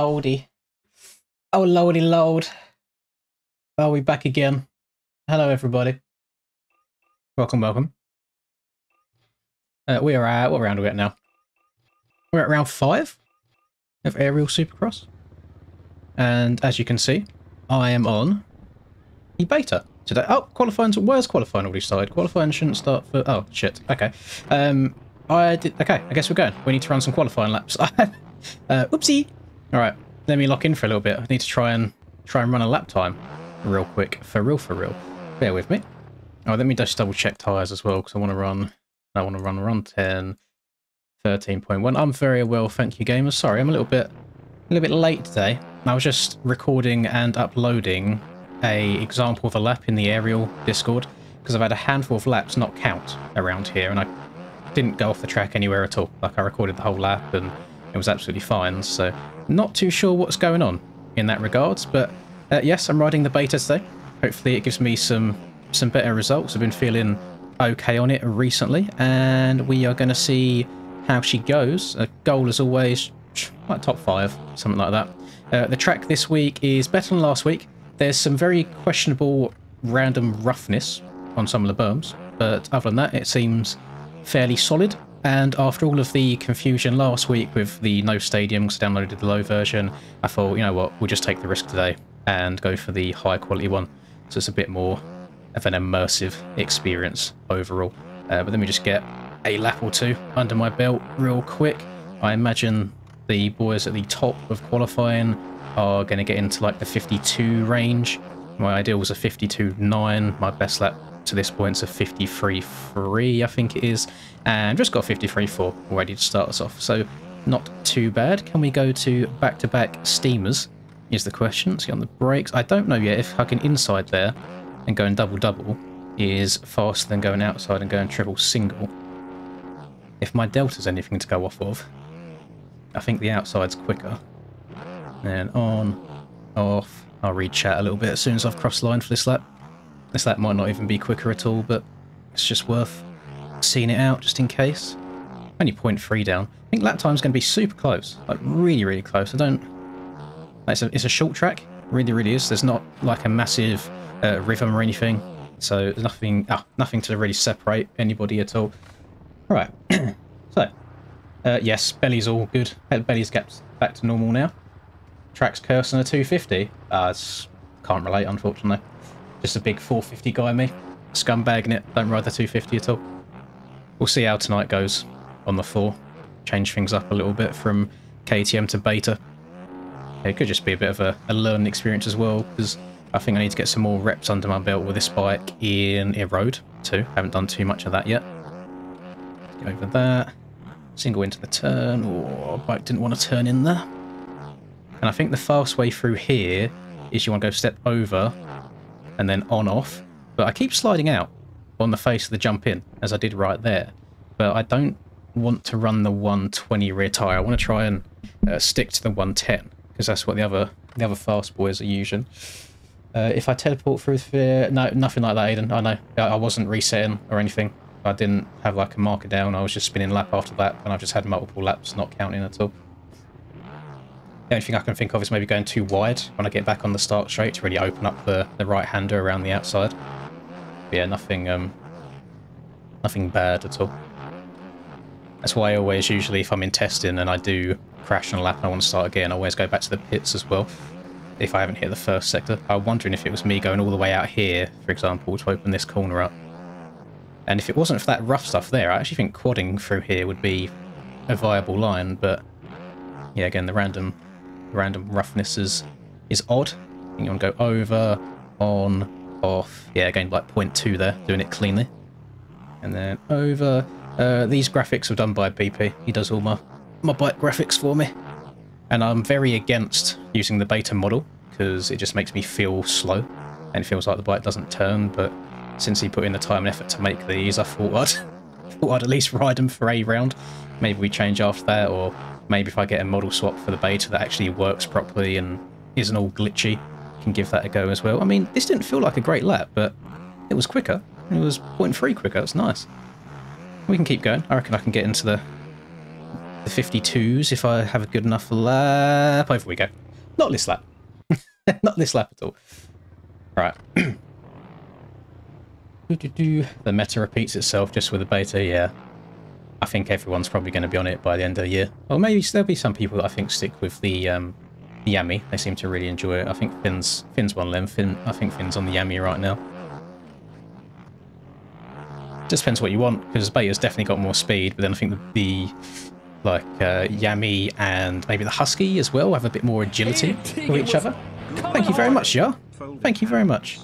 lordy. Oh lordy lord. Are we back again? Hello everybody. Welcome, welcome. We are at, what round are we at now? We're at round 5 of ARL Supercross. And as you can see, I am on the beta today. Oh, qualifying, where's qualifying already started? Qualifying shouldn't start for, oh shit, okay. Okay, I guess we're going. We need to run some qualifying laps. Oopsie! Alright, let me lock in for a little bit. I need to try and run a lap time real quick. For real. Bear with me. Oh, let me just double check tyres as well, because I want to run 10, 13.1. I'm very well, thank you gamers. Sorry, I'm a little bit late today. I was just recording and uploading a example of a lap in the ARL Discord, because I've had a handful of laps not count around here, and I didn't go off the track anywhere at all. Like, I recorded the whole lap and it was absolutely fine, so not too sure what's going on in that regards, but yes, I'm riding the beta today. Hopefully it gives me some better results. I've been feeling okay on it recently, and we are going to see how she goes. A goal as always, like top 5, something like that. The track this week is better than last week. There's some very questionable random roughness on some of the berms, but other than that it seems fairly solid. And after all of the confusion last week with the no stadiums, downloaded the low version, I thought, you know what, we'll just take the risk today and go for the high quality one. So it's a bit more of an immersive experience overall. But let me just get a lap or two under my belt real quick. I imagine the boys at the top of qualifying are going to get into like the 52 range. My ideal was a 52.9. My best lap to this point is a 53.3, I think it is, and just got 53.4 already to start us off, so not too bad. Can we go to back-to-back steamers is the question. Let's get on the brakes. I don't know yet if hugging inside there and going double-double is faster than going outside and going triple-single. If my delta's anything to go off of, I think the outside's quicker. And on, off. I'll read chat a little bit as soon as I've crossed the line for this lap. This lap might not even be quicker at all, but it's just worth seeing it out just in case. Only 0.3 down. I think lap time's going to be super close, like really close. It's a short track, really is. There's not like a massive rhythm or anything, so there's nothing to really separate anybody at all. Right, so yes, belly's all good. Belly's get back to normal now. Track's cursing a 250. Can't relate, unfortunately. Just a big 450 guy, me. Scumbagging it. Don't ride the 250 at all. We'll see how tonight goes on the 4. Change things up a little bit from KTM to beta. It could just be a bit of a learning experience as well, because I think I need to get some more reps under my belt with this bike in a road too. Haven't done too much of that yet. Go over that. Single into the turn. Oh, bike didn't want to turn in there. And I think the fast way through here is you want to go step over and then on off, but I keep sliding out on the face of the jump in as I did right there, but I don't want to run the 120 rear tyre. I want to try and stick to the 110 because that's what the other fast boys are using. If I teleport through there, no, nothing like that, Aiden. I know I wasn't resetting or anything. I didn't have like a marker down. I was just spinning lap after lap, and I've just had multiple laps not counting at all. The only thing I can think of is maybe going too wide when I get back on the start straight to really open up the right-hander around the outside. But yeah, nothing bad at all. That's why I always, usually if I'm in testing and I do crash on a lap and I want to start again, I always go back to the pits as well, if I haven't hit the first sector. I'm wondering if it was me going all the way out here, for example, to open this corner up. And if it wasn't for that rough stuff there, I actually think quadding through here would be a viable line, but yeah, again, the random roughness is odd. I think you want to go over, on, off. Yeah, again, like 0.2 there, doing it cleanly. And then over. These graphics are done by BP. He does all my bike graphics for me. And I'm very against using the beta model, because it just makes me feel slow, and it feels like the bike doesn't turn, but since he put in the time and effort to make these, I thought I'd at least ride them for a round. Maybe we change after that, or maybe if I get a model swap for the beta that actually works properly and isn't all glitchy, can give that a go as well. I mean, this didn't feel like a great lap, but it was quicker. It was 0.3 quicker. It's nice. We can keep going. I reckon I can get into the the 52s if I have a good enough lap. Over we go. Not this lap. Not this lap at all. Right. The meta repeats itself just with the beta, yeah. I think everyone's probably going to be on it by the end of the year. Or maybe there'll be some people that I think stick with the Yami. They seem to really enjoy it. I think Finn's one of them. I think Finn's on the Yami right now. Just depends what you want, because beta's definitely got more speed, but then I think the Yami and maybe the Husky as well have a bit more agility with each other. Thank you very much, yeah. Thank you very much.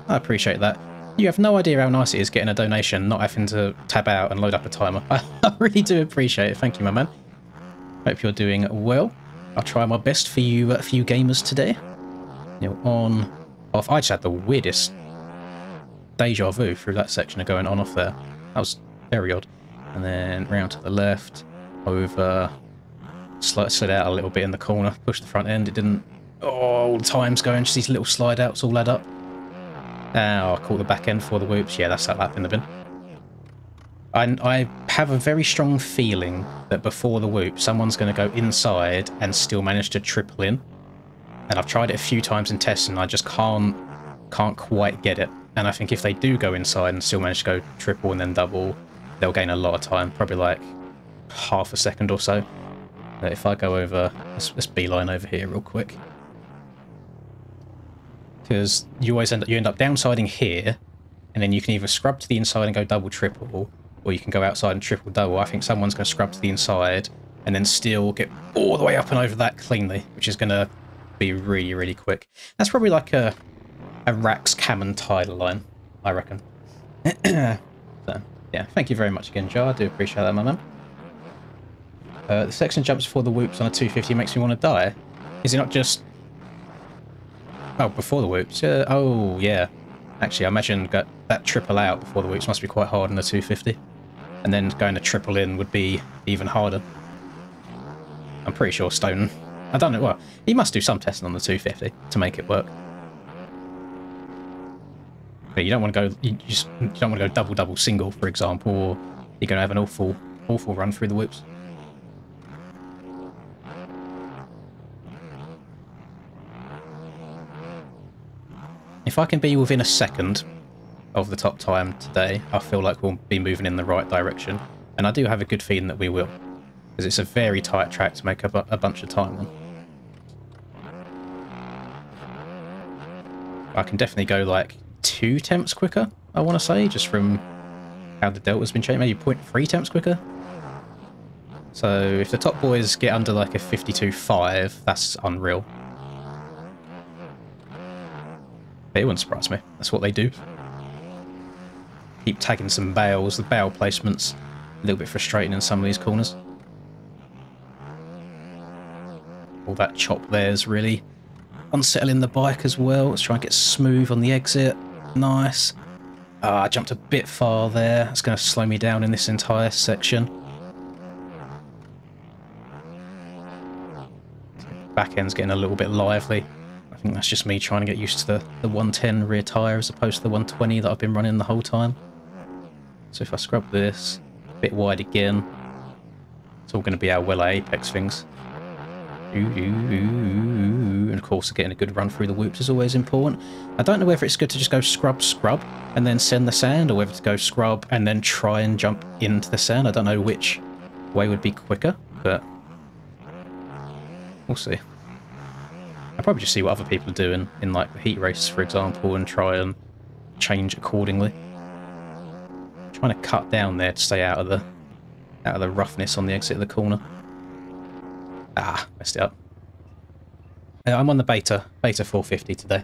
I appreciate that. You have no idea how nice it is getting a donation, not having to tab out and load up a timer. I really do appreciate it. Thank you, my man. Hope you're doing well. I'll try my best for you gamers today. You know, off. I just had the weirdest deja vu through that section of going on-off there. That was very odd. And then round to the left, over, slid out a little bit in the corner, pushed the front end. It didn't. Oh, all the time's going. Just these little slide outs all add up. Oh, I caught the back end for the whoops. Yeah, that's that lap in the bin. I have a very strong feeling that before the whoop, someone's going to go inside and still manage to triple in. And I've tried it a few times in tests, and I just can't quite get it. And I think if they do go inside and still manage to go triple and then double, they'll gain a lot of time, probably like half a second or so. But if I go over, let's beeline over here real quick. Because you always end up downsiding here, and then you can either scrub to the inside and go double triple, or you can go outside and triple double. I think someone's going to scrub to the inside and then still get all the way up and over that cleanly, which is going to be really, really quick. That's probably like a Rax Cameron Tyler line, I reckon. So, yeah, thank you very much again, Joe. I do appreciate that, my man. The section jumps before the whoops on a 250 makes me want to die. Is it not just... Oh, before the whoops? Oh, yeah. Actually, I imagine that triple out before the whoops must be quite hard on the 250. And then going to triple in would be even harder. I'm pretty sure Stone... I don't know, well, he must do some testing on the 250 to make it work. But you don't want to go... You don't want to go double single, for example, or you're going to have an awful run through the whoops. If I can be within a second of the top time today, I feel like we'll be moving in the right direction. And I do have a good feeling that we will. Because it's a very tight track to make up a bunch of time on. I can definitely go like 2 temps quicker, I want to say, just from how the delta's been changed. Maybe 0.3 temps quicker. So if the top boys get under like a 52.5, that's unreal. It wouldn't surprise me. That's what they do. Keep tagging some bales. The bale placement's a little bit frustrating in some of these corners. All that chop there is really unsettling the bike as well. Let's try and get smooth on the exit. Nice. I jumped a bit far there. That's going to slow me down in this entire section. Back end's getting a little bit lively. I think that's just me trying to get used to the 110 rear tyre as opposed to the 120 that I've been running the whole time. So if I scrub this, a bit wide again, it's all going to be our well apex things. And of course getting a good run through the whoops is always important. I don't know whether it's good to just go scrub and then send the sand, or whether to go scrub and then try and jump into the sand. I don't know which way would be quicker, but we'll see. I'll probably just see what other people are doing in like the heat race, for example, and try and change accordingly. Trying to cut down there to stay out of the roughness on the exit of the corner. Ah, messed it up. I'm on the beta 450 today.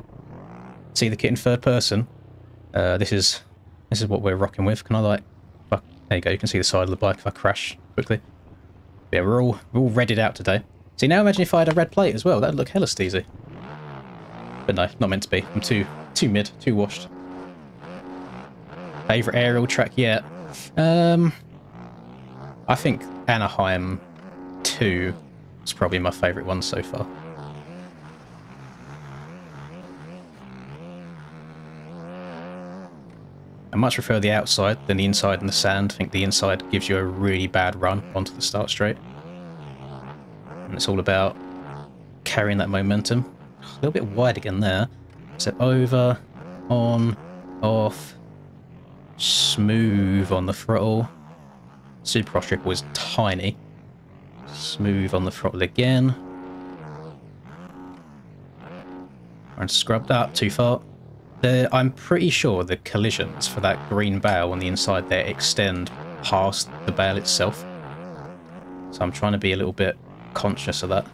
See the kit in third person. This is what we're rocking with. Can I like? There you go. You can see the side of the bike if I crash quickly. Yeah, we're all readied out today. See, now imagine if I had a red plate as well. That'd look hella steezy. But no, not meant to be. I'm too mid, too washed. Favourite aerial track yet? I think Anaheim 2 is probably my favourite one so far. I much prefer the outside than the inside and the sand. I think the inside gives you a really bad run onto the start straight. And it's all about carrying that momentum. A little bit wide again there. Step over, on, off, smooth on the throttle. Supercross triple is tiny. Smooth on the throttle again. And scrubbed up too far. I'm pretty sure the collisions for that green bale on the inside there extend past the bale itself. So I'm trying to be a little bit conscious of that.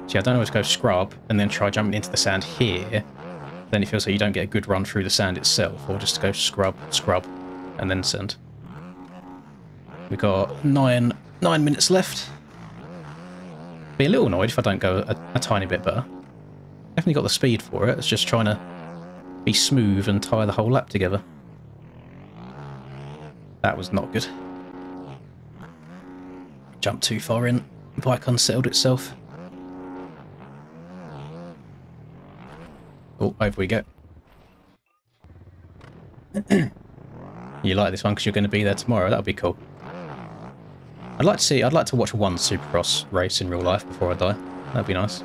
See, I don't always go scrub and then try jumping into the sand here. Then it feels like you don't get a good run through the sand itself, or just go scrub, scrub, and then send. We've got nine minutes left. Be a little annoyed if I don't go a tiny bit better. Definitely got the speed for it. It's just trying to be smooth and tie the whole lap together. That was not good. Jumped too far in. Bike unsettled itself. Oh, over we go. You like this one because you're going to be there tomorrow. That would be cool. I'd like to watch one Supercross race in real life before I die. That'd be nice.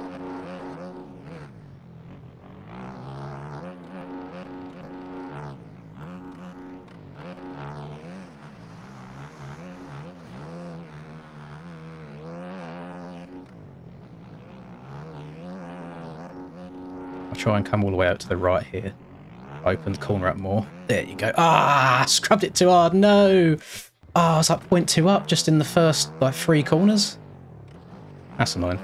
I'll try and come all the way out to the right here. Open the corner up more. There you go. Ah, scrubbed it too hard. No. Oh, I was like 0.2 up just in the first, like, 3 corners. That's annoying.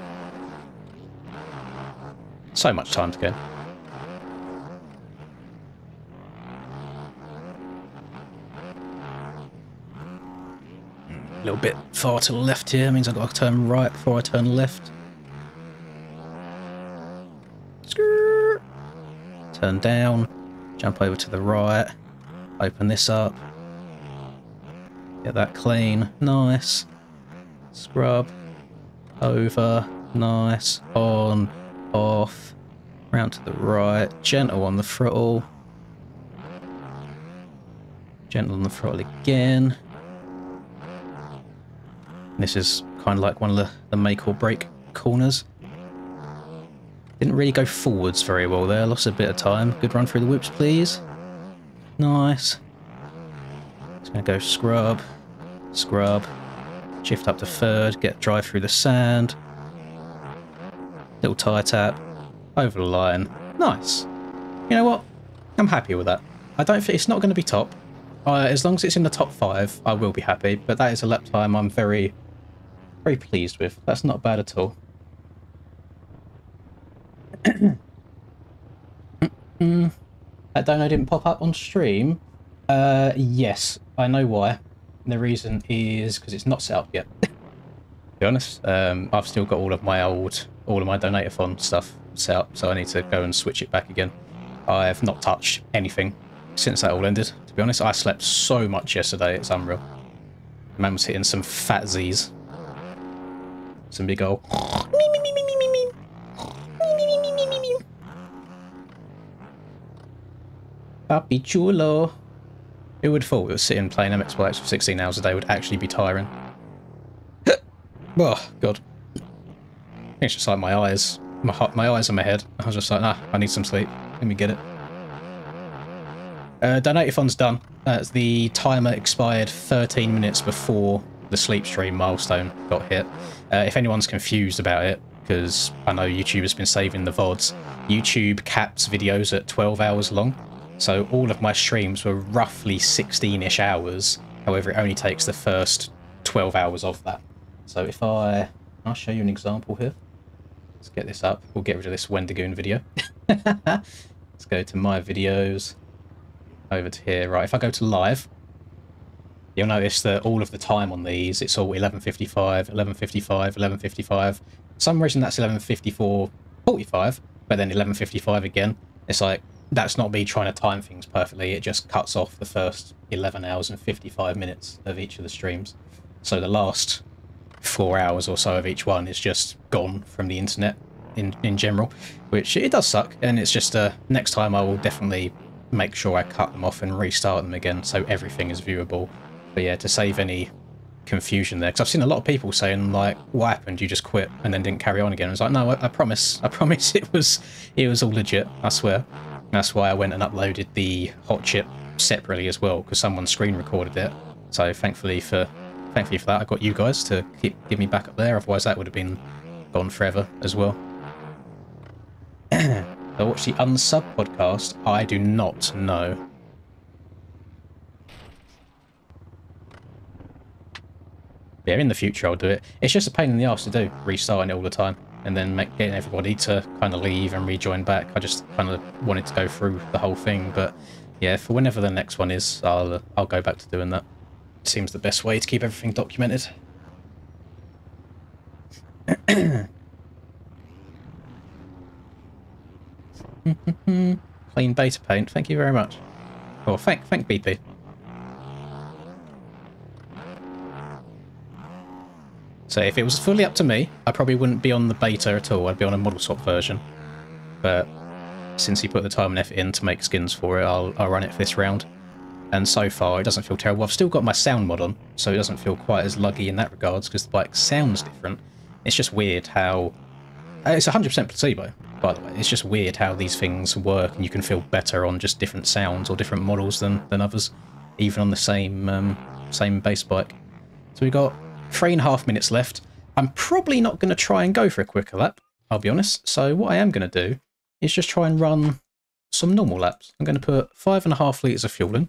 So much time to go. A little bit far to the left here. Means I've got to turn right before I turn left. Skrrr. Turn down. Jump over to the right. Open this up. Get that clean. Nice. Scrub. Over. Nice. On. Off. Round to the right. Gentle on the throttle. Gentle on the throttle again. This is kind of like one of the make or break corners. Didn't really go forwards very well there. Lost a bit of time. Good run through the whoops, please. Nice. Just going to go scrub. Scrub. Shift up to third. Get drive through the sand. Little tyre tap. Over the line. Nice. You know what? I'm happy with that. I don't think it's not going to be top. As long as it's in the top 5, I will be happy. But that is a lap time I'm very pleased with. That's not bad at all. That dono didn't pop up on stream. Yes, I know why. The reason is because it's not set up yet. To be honest, I've still got all of my Donator-thon stuff set up, so I need to go and switch it back again. I've not touched anything since that all ended. To be honest, I slept so much yesterday, it's unreal. The man was hitting some fat Z's. Some big old... Papi chulo. Who would have thought that sitting playing MX Bikes for 16 hours a day would actually be tiring? Oh, God. I think it's just like my eyes. My eyes on my head. I was just like, nah, I need some sleep. Let me get it. Donator-thon's done. The timer expired 13 minutes before the sleep stream milestone got hit. If anyone's confused about it, because I know YouTube has been saving the VODs, YouTube caps videos at 12 hours long. So all of my streams were roughly 16-ish hours. However, it only takes the first 12 hours of that. So if I'll show you an example here. Let's get this up. We'll get rid of this Wendigoon video. Let's go to my videos. Over to here. Right, if I go to live, you'll notice that all of the time on these, it's all 11:55, 11:55, 11:55. For some reason that's 11:54:45, but then 11:55 again. It's like, that's not me trying to time things perfectly. It just cuts off the first 11 hours and 55 minutes of each of the streams. So the last 4 hours or so of each one is just gone from the internet in general, which it does suck. And it's just next time I will definitely make sure I cut them off and restart them again so everything is viewable. But yeah, to save any confusion there, because I've seen a lot of people saying like, "What happened? You just quit and then didn't carry on again?" I was like, "No, I promise. I promise it was all legit. I swear." That's why I went and uploaded the hot chip separately as well, because someone screen recorded it. So thankfully for that, I got you guys to give me back up there. Otherwise, that would have been gone forever as well. I watched the Unsub podcast. I do not know. Yeah, in the future I'll do it. It's just a pain in the arse to do, restarting it all the time, and then getting everybody to kind of leave and rejoin back. I just kind of wanted to go through the whole thing, but yeah, for whenever the next one is, I'll go back to doing that. It seems the best way to keep everything documented. Clean beta paint, thank you very much. Oh, thank BP. So if it was fully up to me, I probably wouldn't be on the beta at all. I'd be on a model swap version. But since he put the time and effort in to make skins for it, I'll run it for this round. And so far, it doesn't feel terrible. I've still got my sound mod on, so it doesn't feel quite as luggy in that regards, because the bike sounds different. It's just weird how... It's 100% placebo, by the way. It's just weird how these things work, and you can feel better on just different sounds or different models than others, even on the same base bike. So we've got 3.5 minutes left. I'm probably not going to try and go for a quicker lap, I'll be honest. So what I am going to do is just try and run some normal laps. I'm going to put 5.5 litres of fuel in,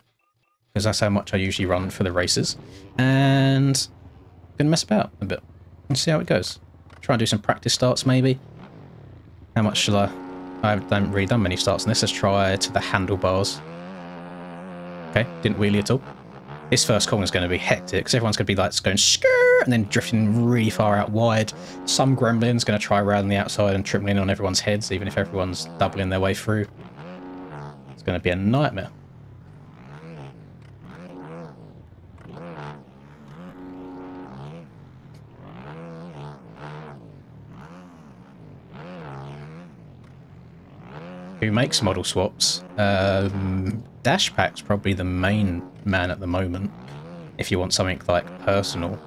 because that's how much I usually run for the races. And I'm going to mess about a bit and see how it goes. Try and do some practice starts maybe. How much shall I haven't really done many starts on this. Let's try to the handlebars. Okay, didn't wheelie at all. This first corner is going to be hectic, because everyone's going to be like going skrrr and then drifting really far out wide. Some gremlin's going to try around the outside and triple in on everyone's heads, even if everyone's doubling their way through. It's going to be a nightmare. Who makes model swaps? Dashpack's probably the main man at the moment, if you want something like personal.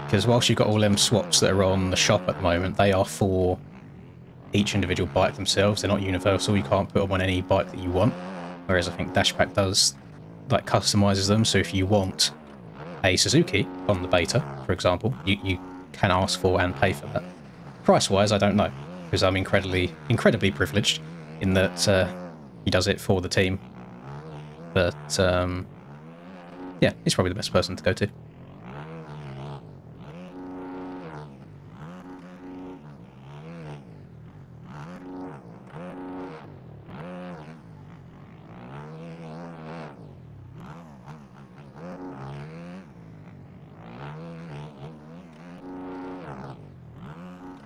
Because whilst you've got all them swaps that are on the shop at the moment, they are for each individual bike themselves. They're not universal. You can't put them on any bike that you want. Whereas I think Dashpack does, like, customizes them. So if you want a Suzuki on the beta, for example, you can ask for and pay for that. Price-wise, I don't know, because I'm incredibly privileged in that he does it for the team. But yeah, he's probably the best person to go to.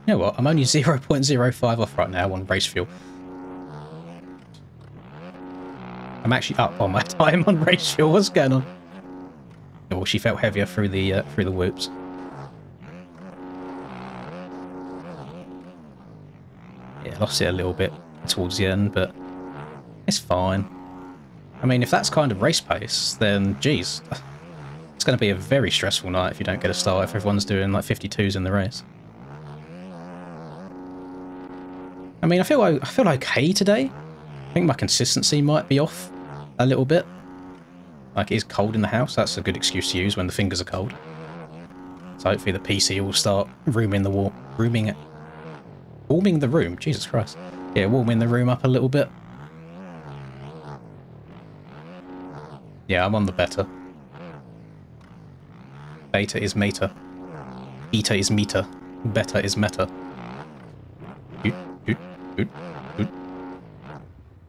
You know what? I'm only 0.05 off right now on race fuel. I'm actually up on my time on race fuel. What's going on? Oh, she felt heavier through the whoops. Yeah, lost it a little bit towards the end, but it's fine. I mean, if that's kind of race pace, then geez, it's going to be a very stressful night if you don't get a start. If everyone's doing like 52s in the race. I mean, I feel okay today. I think my consistency might be off a little bit. Like, it is cold in the house. That's a good excuse to use when the fingers are cold. So hopefully the PC will start warming the room. Jesus Christ. Yeah, warming the room up a little bit. Yeah, I'm on the beta. Beta is meta. Eta is meta. Beta is meta.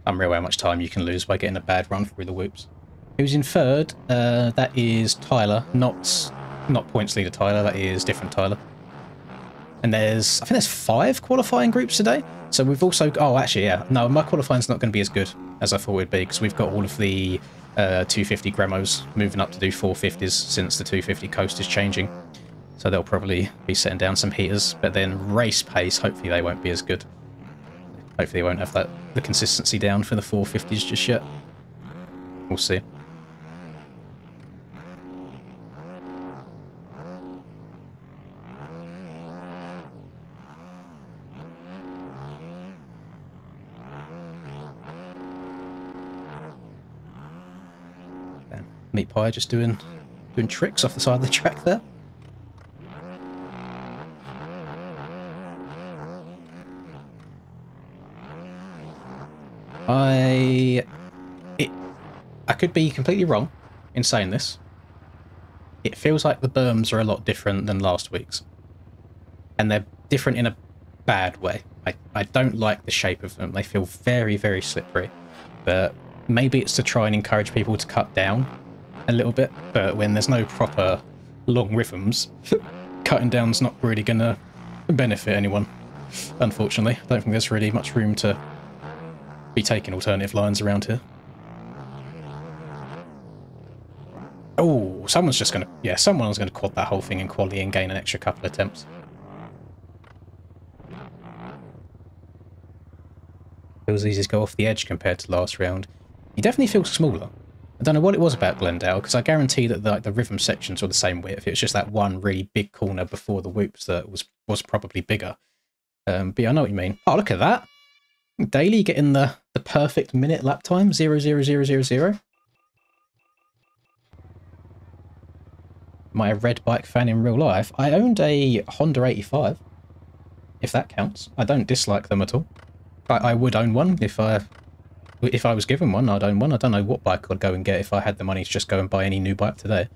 Unreal how much time you can lose by getting a bad run through the whoops. Who's in third? That is Tyler, not points leader Tyler. That is different Tyler. And I think there's 5 qualifying groups today. So we've also... Oh, actually, yeah. No, my qualifying's not going to be as good as I thought it would be, because we've got all of the 250 Gremos moving up to do 450s since the 250 coast is changing. So they'll probably be setting down some heaters. But then race pace, hopefully they won't be as good. Hopefully they won't have the consistency down for the 450s just yet. We'll see. Meat Pie just doing tricks off the side of the track there. I could be completely wrong in saying this. It feels like the berms are a lot different than last week's. And they're different in a bad way. I don't like the shape of them. They feel very, very slippery. But maybe it's to try and encourage people to cut down a little bit. But when there's no proper long rhythms, cutting down's not really going to benefit anyone, unfortunately. I don't think there's really much room to be taking alternative lines around here. Oh, someone's just going to... Yeah, someone's going to quad that whole thing in quali and gain an extra couple of attempts. Feels easy to go off the edge compared to last round. You definitely feel smaller. I don't know what it was about Glendale, because I guarantee that the rhythm sections were the same width. It was just that one really big corner before the whoops that was probably bigger. But yeah, I know what you mean. Oh, look at that. Daly getting the perfect minute lap time, 0.00000. Am I a red bike fan in real life? I owned a Honda 85, if that counts. I don't dislike them at all. I would own one if I was given one. I'd own one. I don't know what bike I'd go and get if I had the money to just go and buy any new bike today.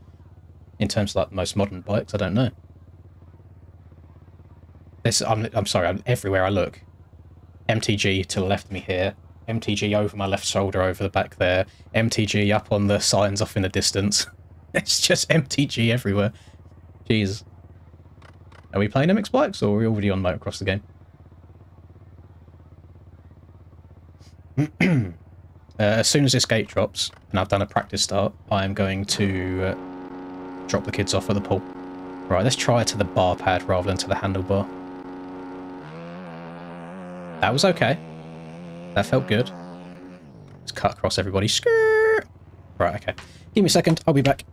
In terms of like the most modern bikes, I don't know. I'm sorry. Everywhere I look, MTG to the left of me here, MTG over my left shoulder over the back there, MTG up on the signs off in the distance. It's just MTG everywhere. Jeez. Are we playing MX bikes or are we already on motocross the game? As soon as this gate drops, and I've done a practice start, I'm going to drop the kids off at the pool. Right, let's try to the bar pad rather than to the handlebar. That was okay. That felt good. Let's cut across everybody. Skirt! Right, okay. Give me a second, I'll be back.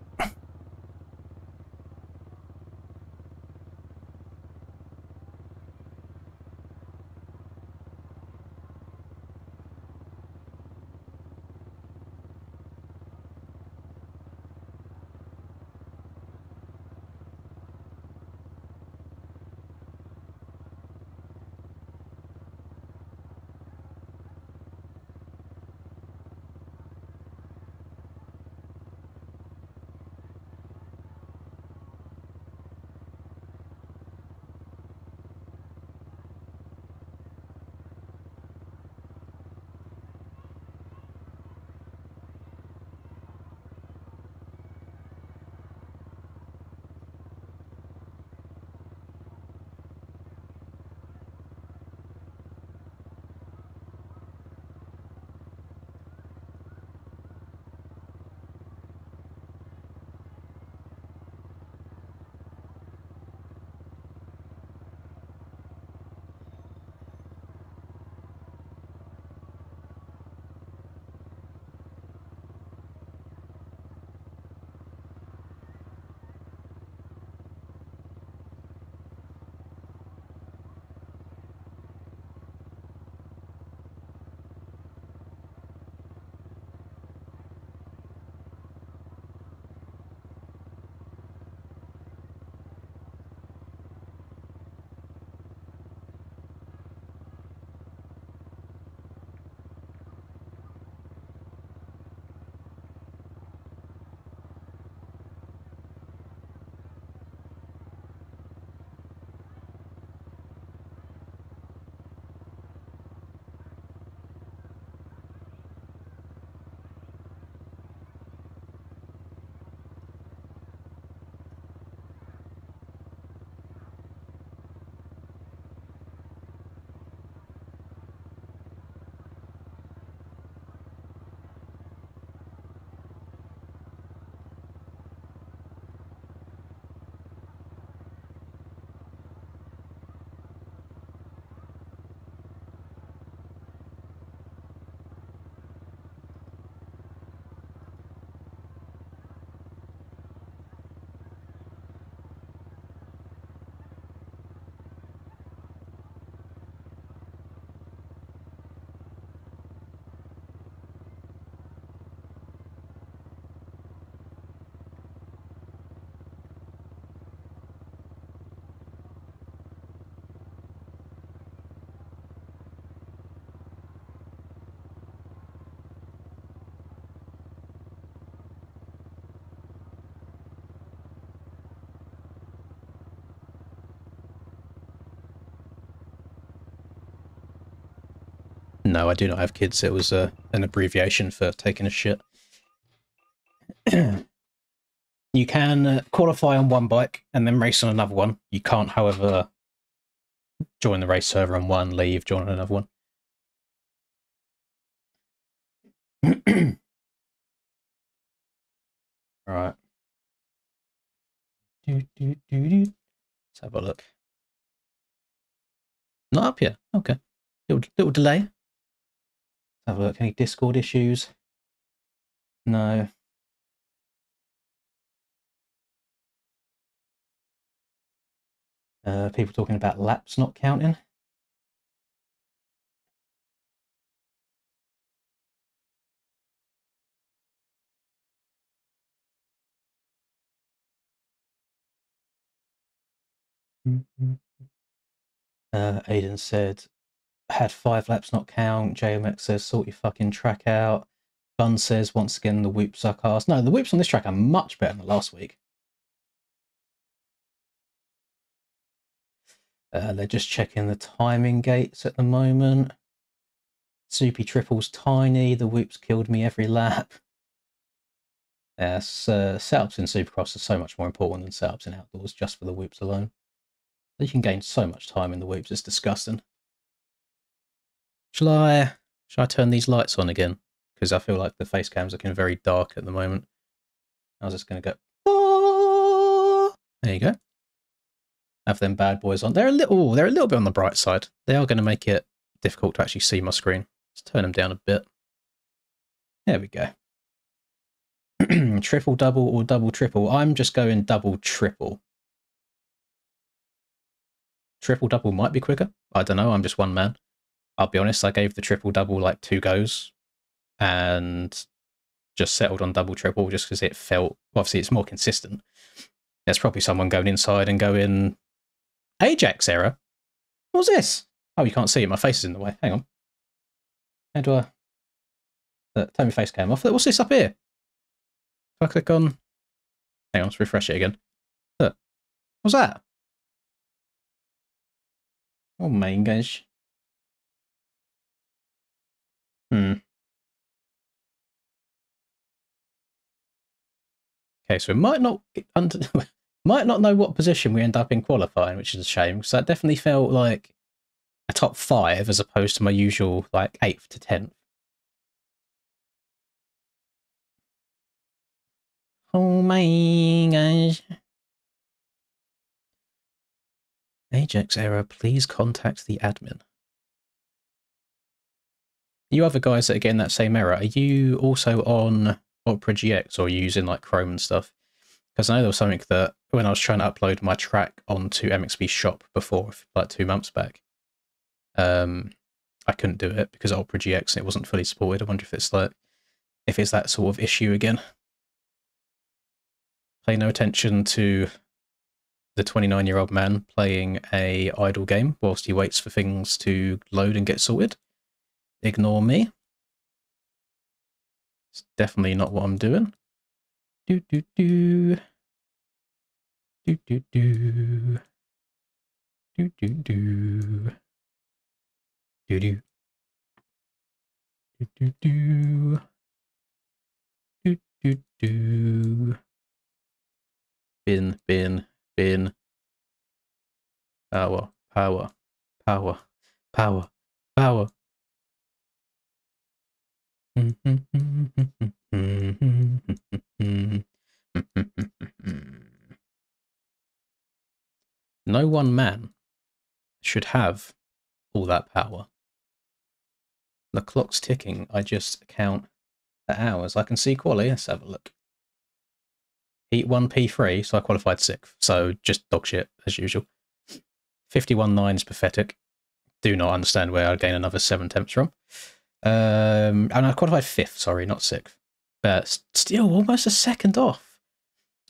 No, I do not have kids. It was an abbreviation for taking a shit. You can qualify on one bike and then race on another one. You can't, however, join the race server on one, leave, join on another one. Right. Let's have a look. Not up yet. Okay. Little delay. Let's have a look. Any Discord issues? No. People talking about laps not counting. Aiden said, had 5 laps not count. JMX says, sort your fucking track out. Bun says, once again, the whoops suck ass. No, the whoops on this track are much better than last week. They're just checking the timing gates at the moment. Soupy triple's tiny. The whoops killed me every lap. Yes, setups in Supercross are so much more important than setups in outdoors just for the whoops alone. You can gain so much time in the whoops, it's disgusting. Shall I turn these lights on again? Because I feel like the face cam's looking very dark at the moment. I was just going to go, oh! There you go. Have them bad boys on. They're a little bit on the bright side. They are going to make it difficult to actually see my screen. Let's turn them down a bit. There we go. Triple double or double triple? I'm just going double triple. Triple double might be quicker. I don't know. I'm just one man. I'll be honest. I gave the triple double like 2 goes, and just settled on double triple just because it felt, obviously it's more consistent. There's probably someone going inside and going, Ajax error? What's this? Oh, you can't see it. My face is in the way. Hang on. How do I turn my face cam off? What's this up here? If I click on, hang on, let's refresh it again. Look, what's that? Oh my gosh. Okay, so we might not might not know what position we end up in qualifying, which is a shame, because that definitely felt like a top 5 as opposed to my usual like 8th to 10th. Oh my gosh. Ajax error, please contact the admin. You other guys that are getting that same error, are you also on Opera GX or are you using like Chrome and stuff? Because I know there was something that when I was trying to upload my track onto MXB Shop before, like 2 months back, I couldn't do it because of Opera GX and it wasn't fully supported. I wonder if it's like, if it's that sort of issue again. Pay no attention to the 29-year-old man playing a idle game whilst he waits for things to load and get sorted. Ignore me. It's definitely not what I'm doing. Do do do. Do do do. Do do do. Do do. Do do do. Do do do. Bin. Power. No one man should have all that power. The clock's ticking. I just count the hours. I can see quality. Let's have a look. Heat 1 P3, so I qualified 6th. So just dog shit as usual. 51.9 is pathetic. Do not understand where I'd gain another 7 tenths from. And I qualified 5th, sorry, not 6th. But still almost a second off.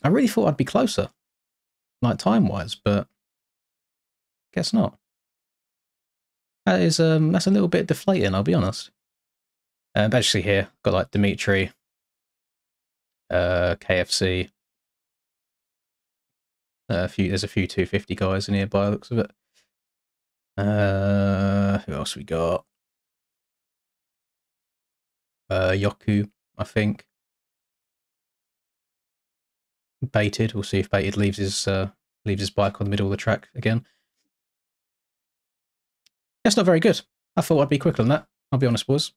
I really thought I'd be closer, like time-wise, but guess not. That is that's a little bit deflating, I'll be honest. Actually here, got like Dimitri, KFC. There's a few 250 guys in here by the looks of it. Who else we got? Yoku, I think. Baited. We'll see if Baited leaves his bike on the middle of the track again. That's not very good. I thought I'd be quicker than that. I'll be honest, boys.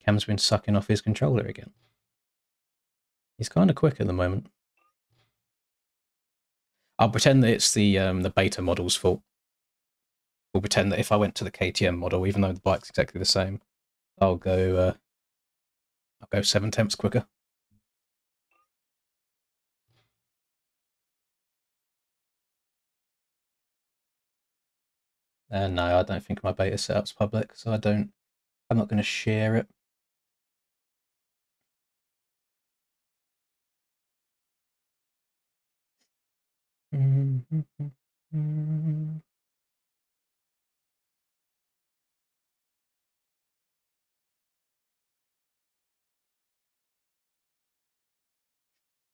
Cam's been sucking off his controller again. He's kind of quick at the moment. I'll pretend that it's the beta model's fault. We'll pretend that if I went to the KTM model, even though the bike's exactly the same, I'll go 7/10 quicker. No, I don't think my beta setup's public, so I'm not going to share it.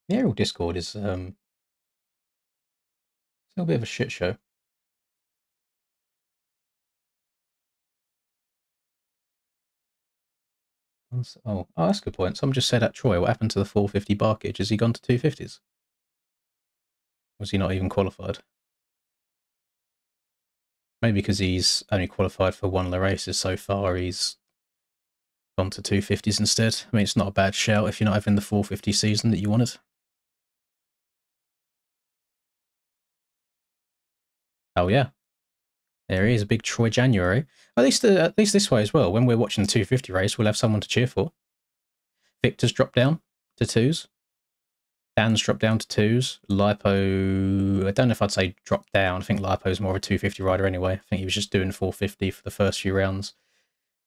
The ARL Discord is still a bit of a shit show. Oh, that's a good point. Someone just said at Troy, what happened to the 450 Barkage? Has he gone to 250s? Was he not even qualified? Maybe because he's only qualified for one of the races so far, he's gone to 250s instead. I mean, it's not a bad shout if you're not having the 450 season that you wanted. Oh yeah, there he is, a big Troy January. At least this way as well. When we're watching the 250 race, we'll have someone to cheer for. Victor's dropped down to 2s. Dan's dropped down to 2s. Lipo, I don't know if I'd say dropped down. I think Lipo's more of a 250 rider anyway. I think he was just doing 450 for the first few rounds.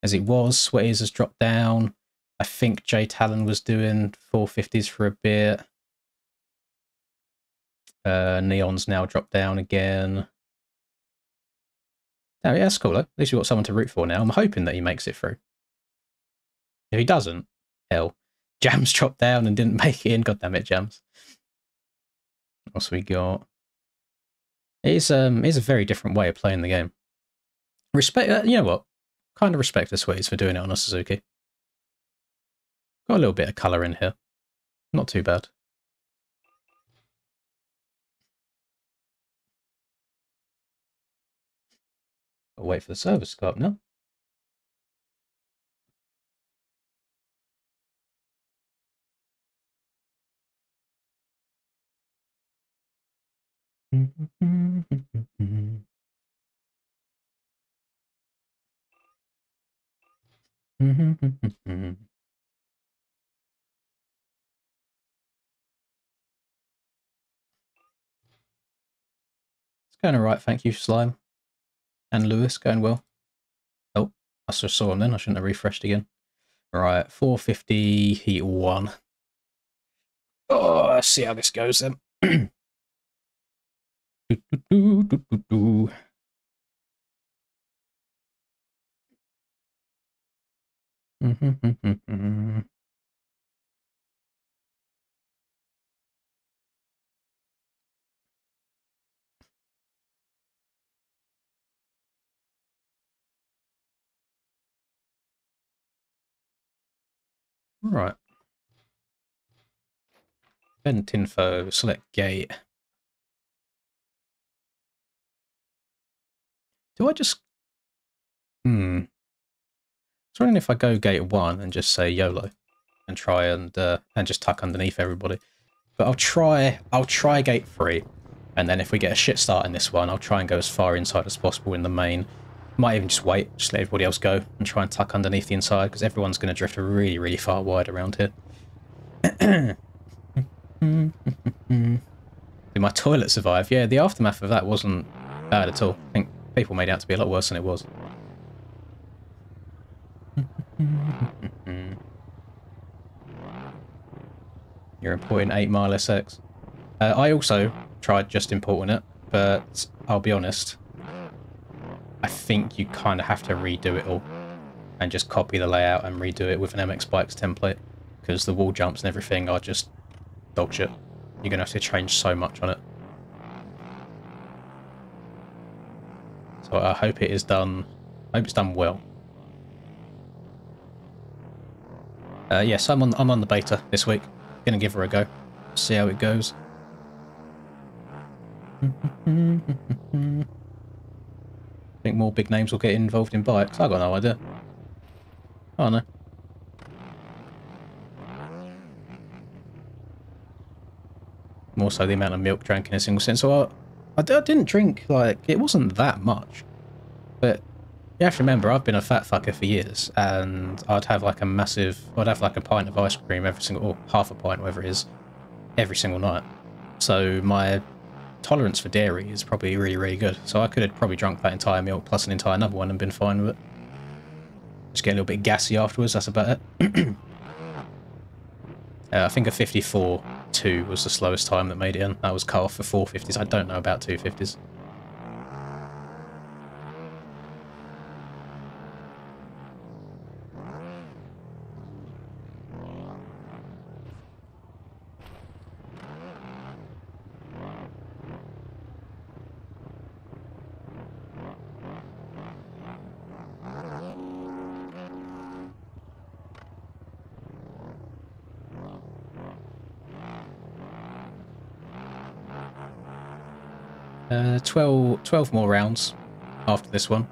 As it was, Sweaties has dropped down. I think Jay Talon was doing 450s for a bit. Neon's now dropped down again. Oh, yeah, that's cool though. At least we've got someone to root for now. I'm hoping that he makes it through. If he doesn't, hell. Jams dropped down and didn't make it in. God damn it, Jams. What else we got? It's a very different way of playing the game. Respect, you know what? Kind of respect the Swedes for doing it on a Suzuki. Got a little bit of colour in here. Not too bad. I'll wait for the service to go up now. It's going alright, thank you, Slime. And Lewis, going well. Oh, I just saw him then, I shouldn't have refreshed again. Right, 450, heat 1. Oh, let's see how this goes then. Right. Event info, select gate. Do I just... I was wondering if I go gate 1 and just say YOLO and try and just tuck underneath everybody. But I'll try gate 3, and then if we get a shit start in this one, I'll try and go as far inside as possible in the main. Might even just wait, just let everybody else go and try and tuck underneath the inside, because everyone's going to drift really, really far wide around here. Did my toilet survive? Yeah, the aftermath of that wasn't bad at all. I think people made it out to be a lot worse than it was. You're importing 8 Mile SX. I also tried just importing it, but I'll be honest, I think you kind of have to redo it all and just copy the layout and redo it with an MX Bikes template, because the wall jumps and everything are just dog shit. You're going to have to change so much on it. So I hope it is done. I hope it's done well. Yes, I'm on the beta this week. Gonna give her a go. See how it goes. Think more big names will get involved in bikes. I got no idea. Oh no. More so the amount of milk drank in a single sitting. So I didn't drink, like, it wasn't that much. But you have to remember, I've been a fat fucker for years, and I'd have like a pint of ice cream every single, or half a pint, whatever it is, every single night. So my tolerance for dairy is probably really, really good. So I could have probably drunk that entire milk plus an entire another one and been fine with it. Just get a little bit gassy afterwards, that's about it. I think a 54.2 was the slowest time that made it in. That was cut off for 450s. I don't know about 250s. Uh, 12 more rounds after this one.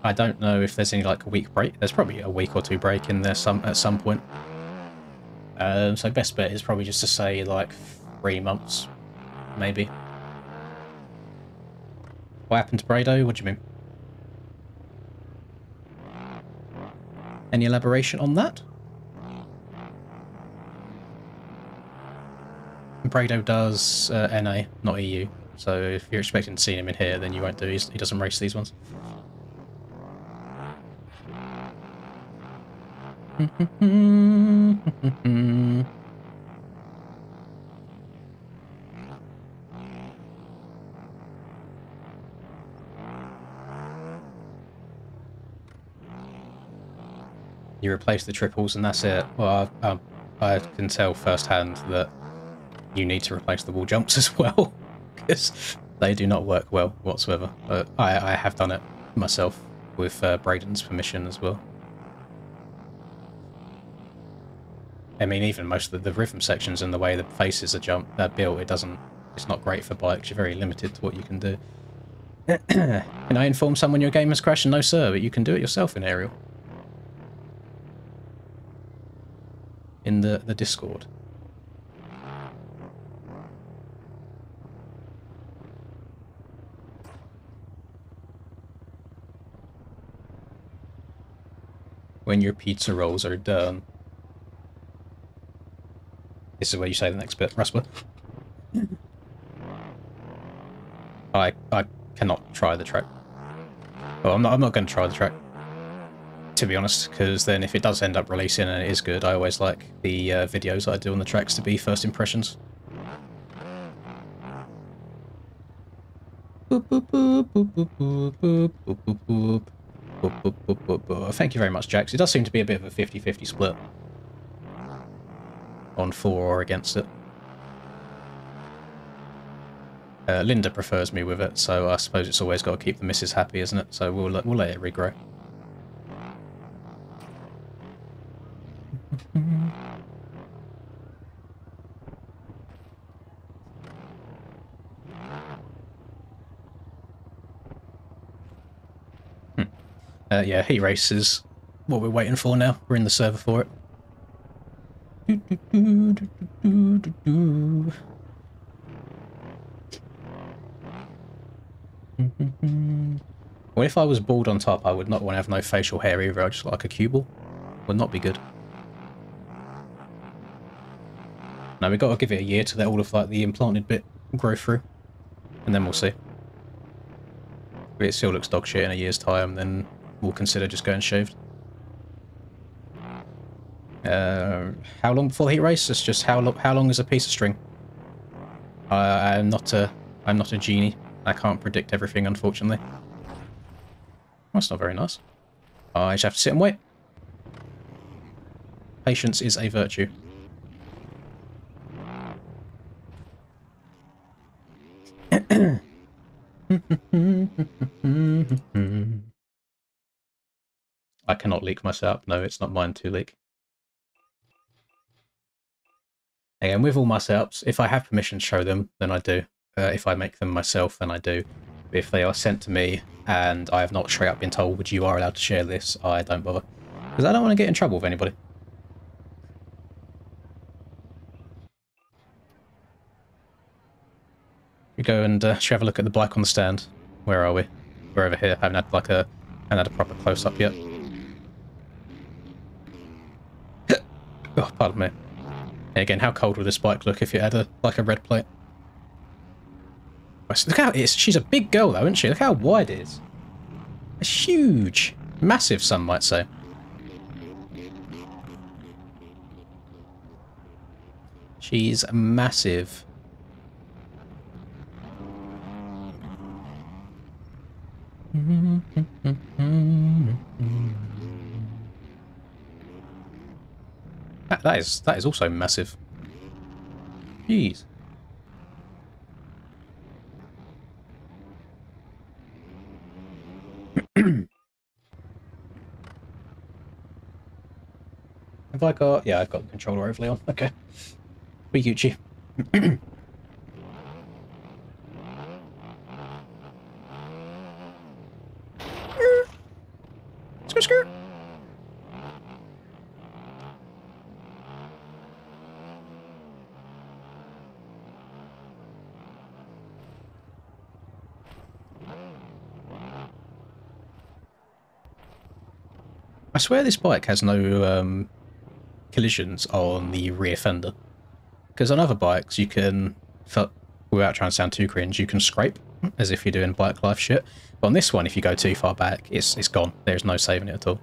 I don't know if there's any like a week break. There's probably a week or two break in there at some point. So best bet is probably just to say like 3 months, maybe. What happened to Brado? What do you mean? Any elaboration on that? Brado does NA, not EU. So if you're expecting to see him in here, then you won't do. He doesn't race these ones. You replace the triples and that's it. Well, I can tell firsthand that you need to replace the wall jumps as well, because they do not work well whatsoever. But I have done it myself with Braden's permission as well. I mean, even most of the rhythm sections and the way the faces are built, it's not great for bikes. You're very limited to what you can do. Can I inform someone your game has crashed? No, sir, but you can do it yourself in Aerial. In the Discord. When your pizza rolls are done. This is where you say the next bit, Rasper. I cannot try the track. Well, I'm not going to try the track, to be honest, because then if it does end up releasing and it is good, I always like the videos I do on the tracks to be first impressions. Boop, boop, boop, boop, boop, boop, boop, boop, boop, boop. Boop, boop, boop, boop, boop. Thank you very much, Jax. It does seem to be a bit of a 50-50 split on for or against it. Linda prefers me with it, so I suppose it's always got to keep the missus happy, isn't it? So we'll let it regrow. Yeah, heat race is what we're waiting for now. We're in the server for it. Well, if I was bald on top, I would not want to have no facial hair either. I'd just like a cubble. Would not be good. No, we've got to give it a year to let all of like the implanted bit grow through, and then we'll see. If it still looks dog shit in a year's time, then we'll consider just going shaved. How long before the heat race? It's just how long is a piece of string? I'm not a genie. I can't predict everything, unfortunately. That's not very nice. I just have to sit and wait. Patience is a virtue. I cannot leak my setup. No, it's not mine to leak. Again, with all my setups, if I have permission to show them, then I do. If I make them myself, then I do. If they are sent to me and I have not straight up been told, "Would you are allowed to share this," I don't bother. Because I don't want to get in trouble with anybody. You go and should we have a look at the bike on the stand? Where are we? We're over here. Haven't had a proper close up yet. Oh, pardon me. And again, how cold would this bike look if it had a red plate? Look how she's a big girl though, isn't she? Look how wide it is. It's huge. Massive, some might say. She's massive. That is also massive. Jeez. Have I got... Yeah, I've got the controller overlay on. Okay. We Gucci. Skirt, skirt. I swear this bike has no collisions on the rear fender. Because on other bikes you can, without trying to sound too cringe, you can scrape as if you're doing bike life shit. But on this one, if you go too far back, it's gone. There's no saving it at all.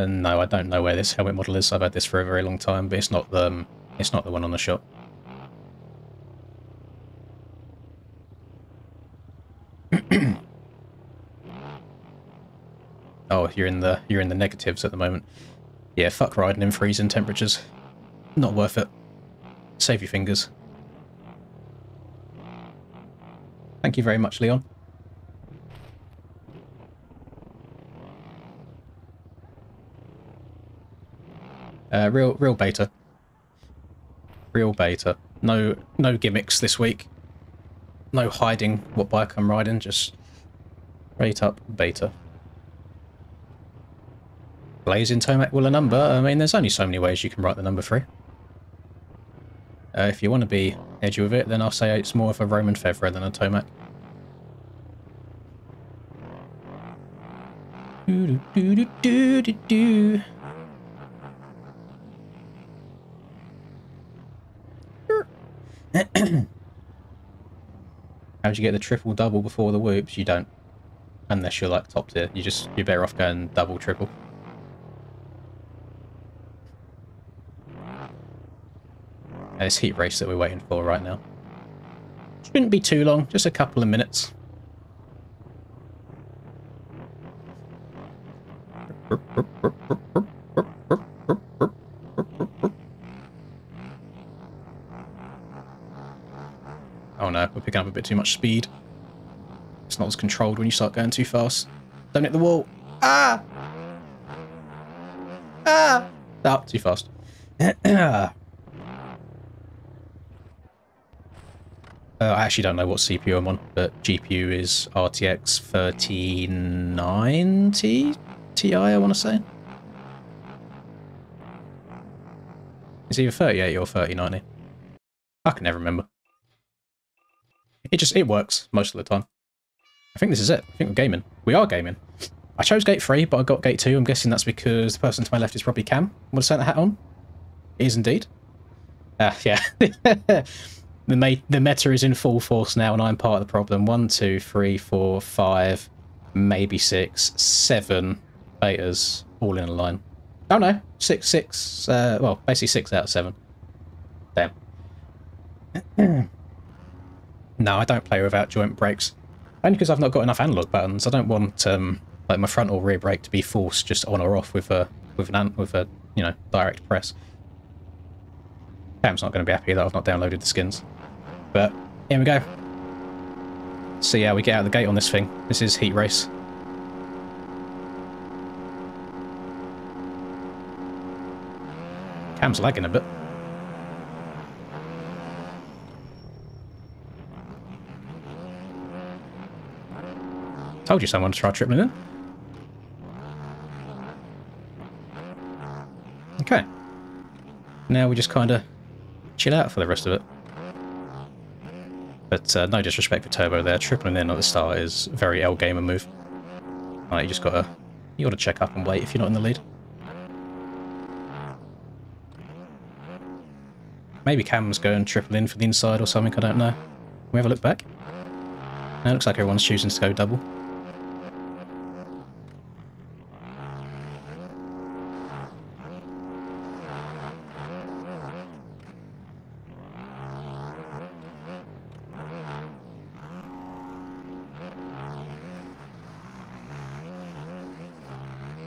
No, I don't know where this helmet model is. I've had this for a very long time, but it's not the one on the shop. Oh, you're in the negatives at the moment. Yeah, fuck riding in freezing temperatures. Not worth it. Save your fingers. Thank you very much, Leon. Real beta. Real beta. No gimmicks this week. No hiding what bike I'm riding, just straight up beta. Blazing Tomac will a number. I mean, there's only so many ways you can write the number 3. If you want to be edgy with it, then I'll say it's more of a Roman Fevre than a Tomac. How'd you get the triple double before the whoops? You don't. Unless you're like top tier. You're better off going double triple. This heat race that we're waiting for right now. Shouldn't be too long, just a couple of minutes. Oh no, we're picking up a bit too much speed. It's not as controlled when you start going too fast. Don't hit the wall. Ah! Ah! Oh, too fast. I actually don't know what CPU I'm on, but GPU is RTX 3090 Ti, I want to say. It's either 3080 or 3090. I can never remember. It works most of the time. I think this is it. I think we're gaming. We are gaming. I chose gate 3, but I got gate 2. I'm guessing that's because the person to my left is probably Cam with a Santa hat on. It is indeed. Yeah. The meta is in full force now, and I'm part of the problem. 1, 2, 3, 4, 5, maybe 6, 7 betas all in a line. Oh no, 6. Well, basically 6 out of 7. Damn. No, I don't play without joint brakes. Only because I've not got enough analog buttons. I don't want like my front or rear brake to be forced just on or off with a you know, direct press. Cam's not going to be happy that I've not downloaded the skins. But here we go. See how we get out of the gate on this thing. This is Heat Race. Cam's lagging a bit. Told you someone to try tripling in. Okay. Now we just kind of chill out for the rest of it. But no disrespect for Turbo there. Tripling in at the start is a very L gamer move. You just gotta check up and wait if you're not in the lead. Maybe Cam's going triple in for the inside or something, I don't know. Can we have a look back? Now it looks like everyone's choosing to go double.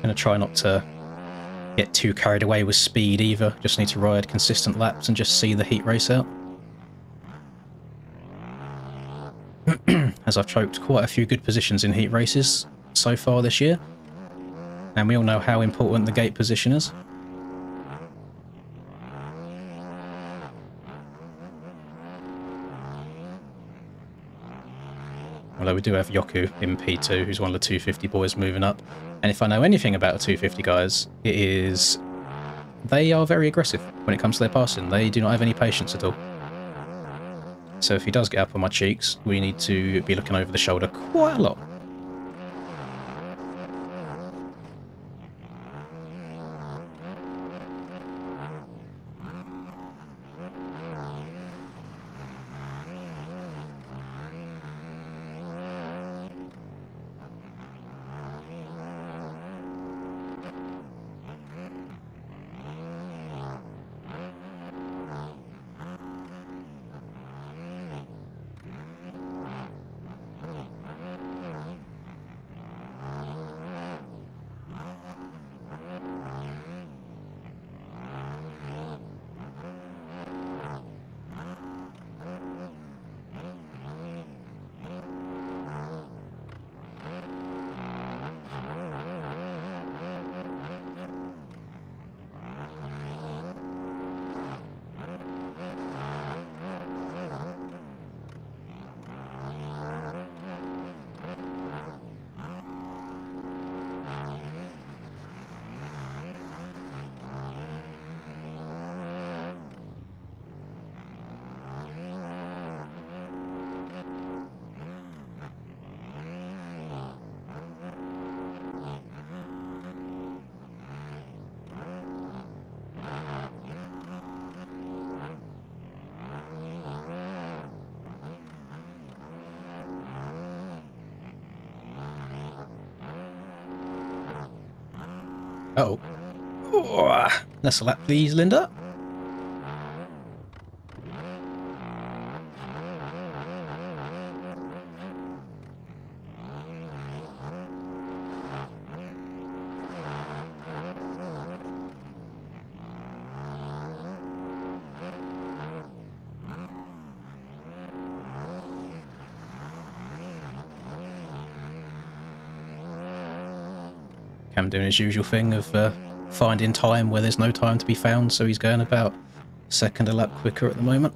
Gonna try not to get too carried away with speed either. Just need to ride consistent laps and just see the heat race out. As I've choked quite a few good positions in heat races so far this year. And we all know how important the gate position is. Although we do have Yoku in P2, who's one of the 250 boys moving up. And if I know anything about the 250 guys, it is they are very aggressive when it comes to their passing. They do not have any patience at all. So if he does get up on my cheeks, we need to be looking over the shoulder quite a lot. Uh-oh. Oh, that's a lap, please, Linda. Cam doing his usual thing of finding time where there's no time to be found, so he's going about a second a lap quicker at the moment.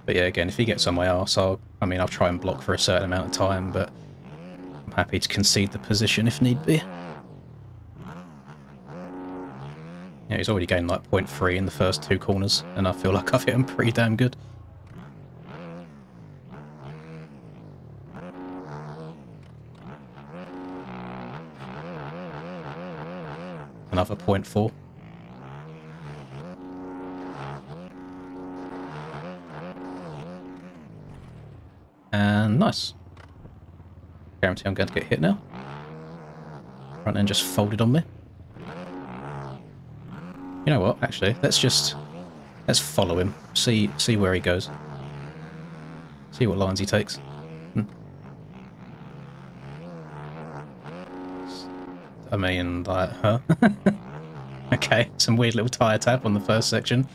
But yeah, again, if he gets on my arse, I'll try and block for a certain amount of time, but I'm happy to concede the position if need be. Yeah, he's already gained like 0.3 in the first two corners, and I feel like I've hit him pretty damn good. Another 0.4. And nice. Guarantee I'm going to get hit now. Front end just folded on me. You know what, actually, let's follow him. See where he goes. See what lines he takes. I mean, like, huh? Okay, some weird little tyre tap on the first section.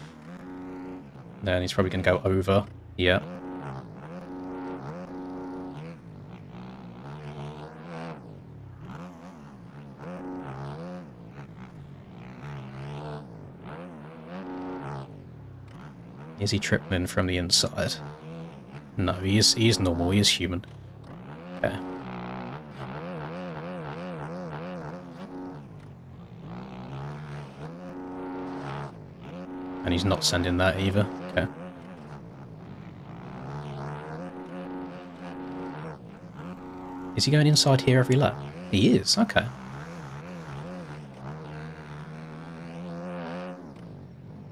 Then he's probably going to go over. Yeah. Is he tripping from the inside? No, he is normal, he is human. Okay. And he's not sending that either. Okay. Is he going inside here every lap? He is, okay.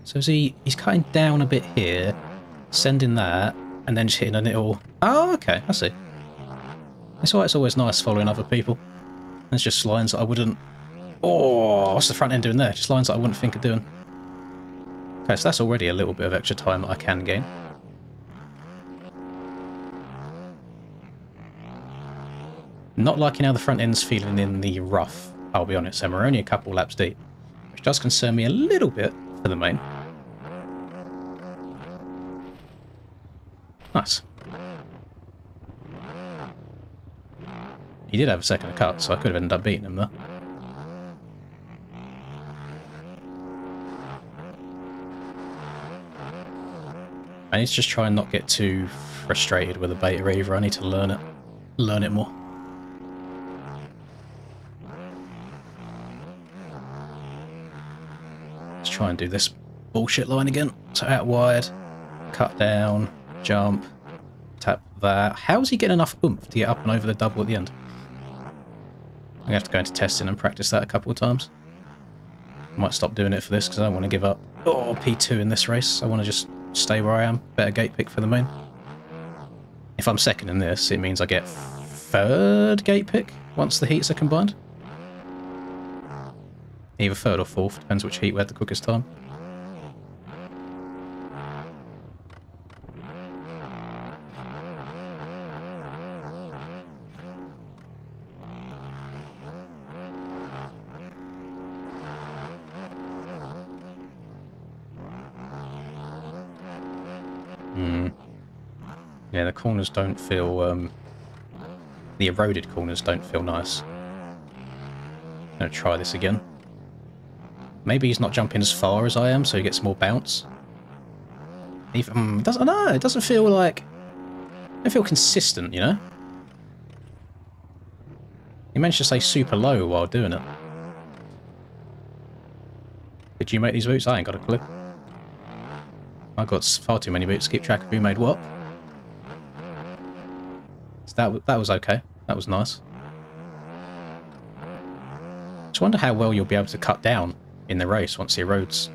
So is he's cutting down a bit here, sending that, and then just hitting a little... Oh, okay, I see. That's why it's always nice following other people. There's just lines that I wouldn't... Oh, what's the front end doing there? Just lines that I wouldn't think of doing. Okay, so that's already a little bit of extra time that I can gain. Not liking how the front end's feeling in the rough, I'll be honest, and we're only a couple laps deep. Which does concern me a little bit for the main. Nice. He did have a second to cut, so I could have ended up beating him there. I need to just try and not get too frustrated with the beta either. I need to learn it more. Let's try and do this bullshit line again. So out wide, cut down, jump, tap that. How is he getting enough oomph to get up and over the double at the end? I'm going to have to go into testing and practice that a couple of times. I might stop doing it for this because I don't want to give up. Oh, P2 in this race. I want to just stay where I am. Better gate pick for the main. If I'm second in this, it means I get third gate pick once the heats are combined. Either third or fourth, depends which heat we had the quickest time. Yeah, the corners don't feel, the eroded corners don't feel nice. I'm going to try this again. Maybe he's not jumping as far as I am, so he gets more bounce. Even, doesn't know, it doesn't feel like, it doesn't feel consistent, you know? He managed to stay super low while doing it. Did you make these boots? I ain't got a clue. I've got far too many boots to keep track of who made what. So that was okay. That was nice. Just wonder how well you'll be able to cut down in the race once the road's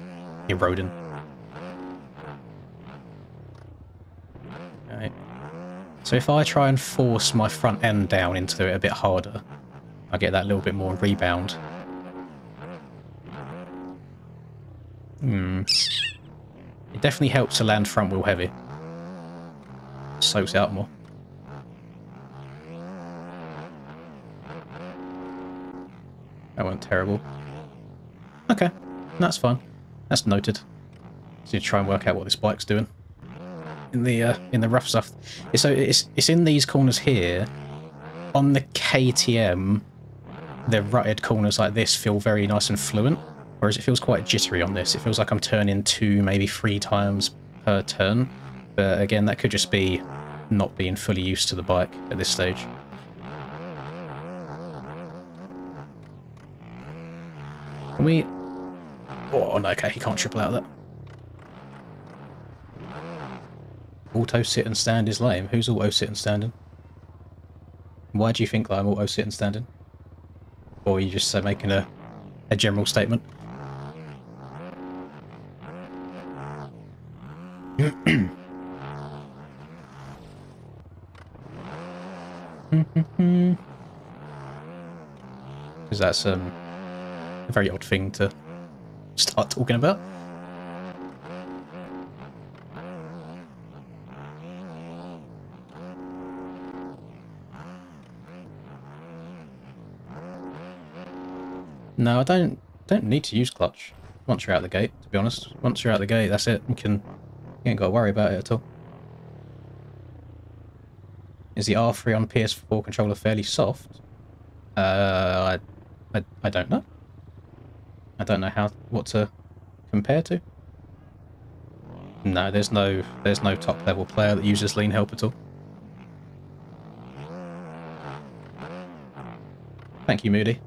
eroding. Okay. So if I try and force my front end down into it a bit harder, I get that little bit more rebound. It definitely helps to land front wheel heavy. Soaks it up more. That went terrible. Okay, that's fine. That's noted. So you try and work out what this bike's doing in the rough stuff. So it's in these corners here. On the KTM, the rutted corners like this feel very nice and fluent, whereas it feels quite jittery on this. It feels like I'm turning 2, maybe 3 times per turn. But again, that could just be not being fully used to the bike at this stage. Can we... Oh, no, okay, he can't triple out of that. Auto sit and stand is lame. Who's auto sit and standing? Why do you think that I'm auto sit and standing? Or are you just making a general statement? Because that's a very odd thing to start talking about. No, I don't need to use clutch once you're out the gate, to be honest. Once you're out the gate, that's it. You ain't got to worry about it at all. Is the R3 on PS4 controller fairly soft? I don't know. I don't know what to compare to. No, there's no top level player that uses lean help at all. Thank you, Moody.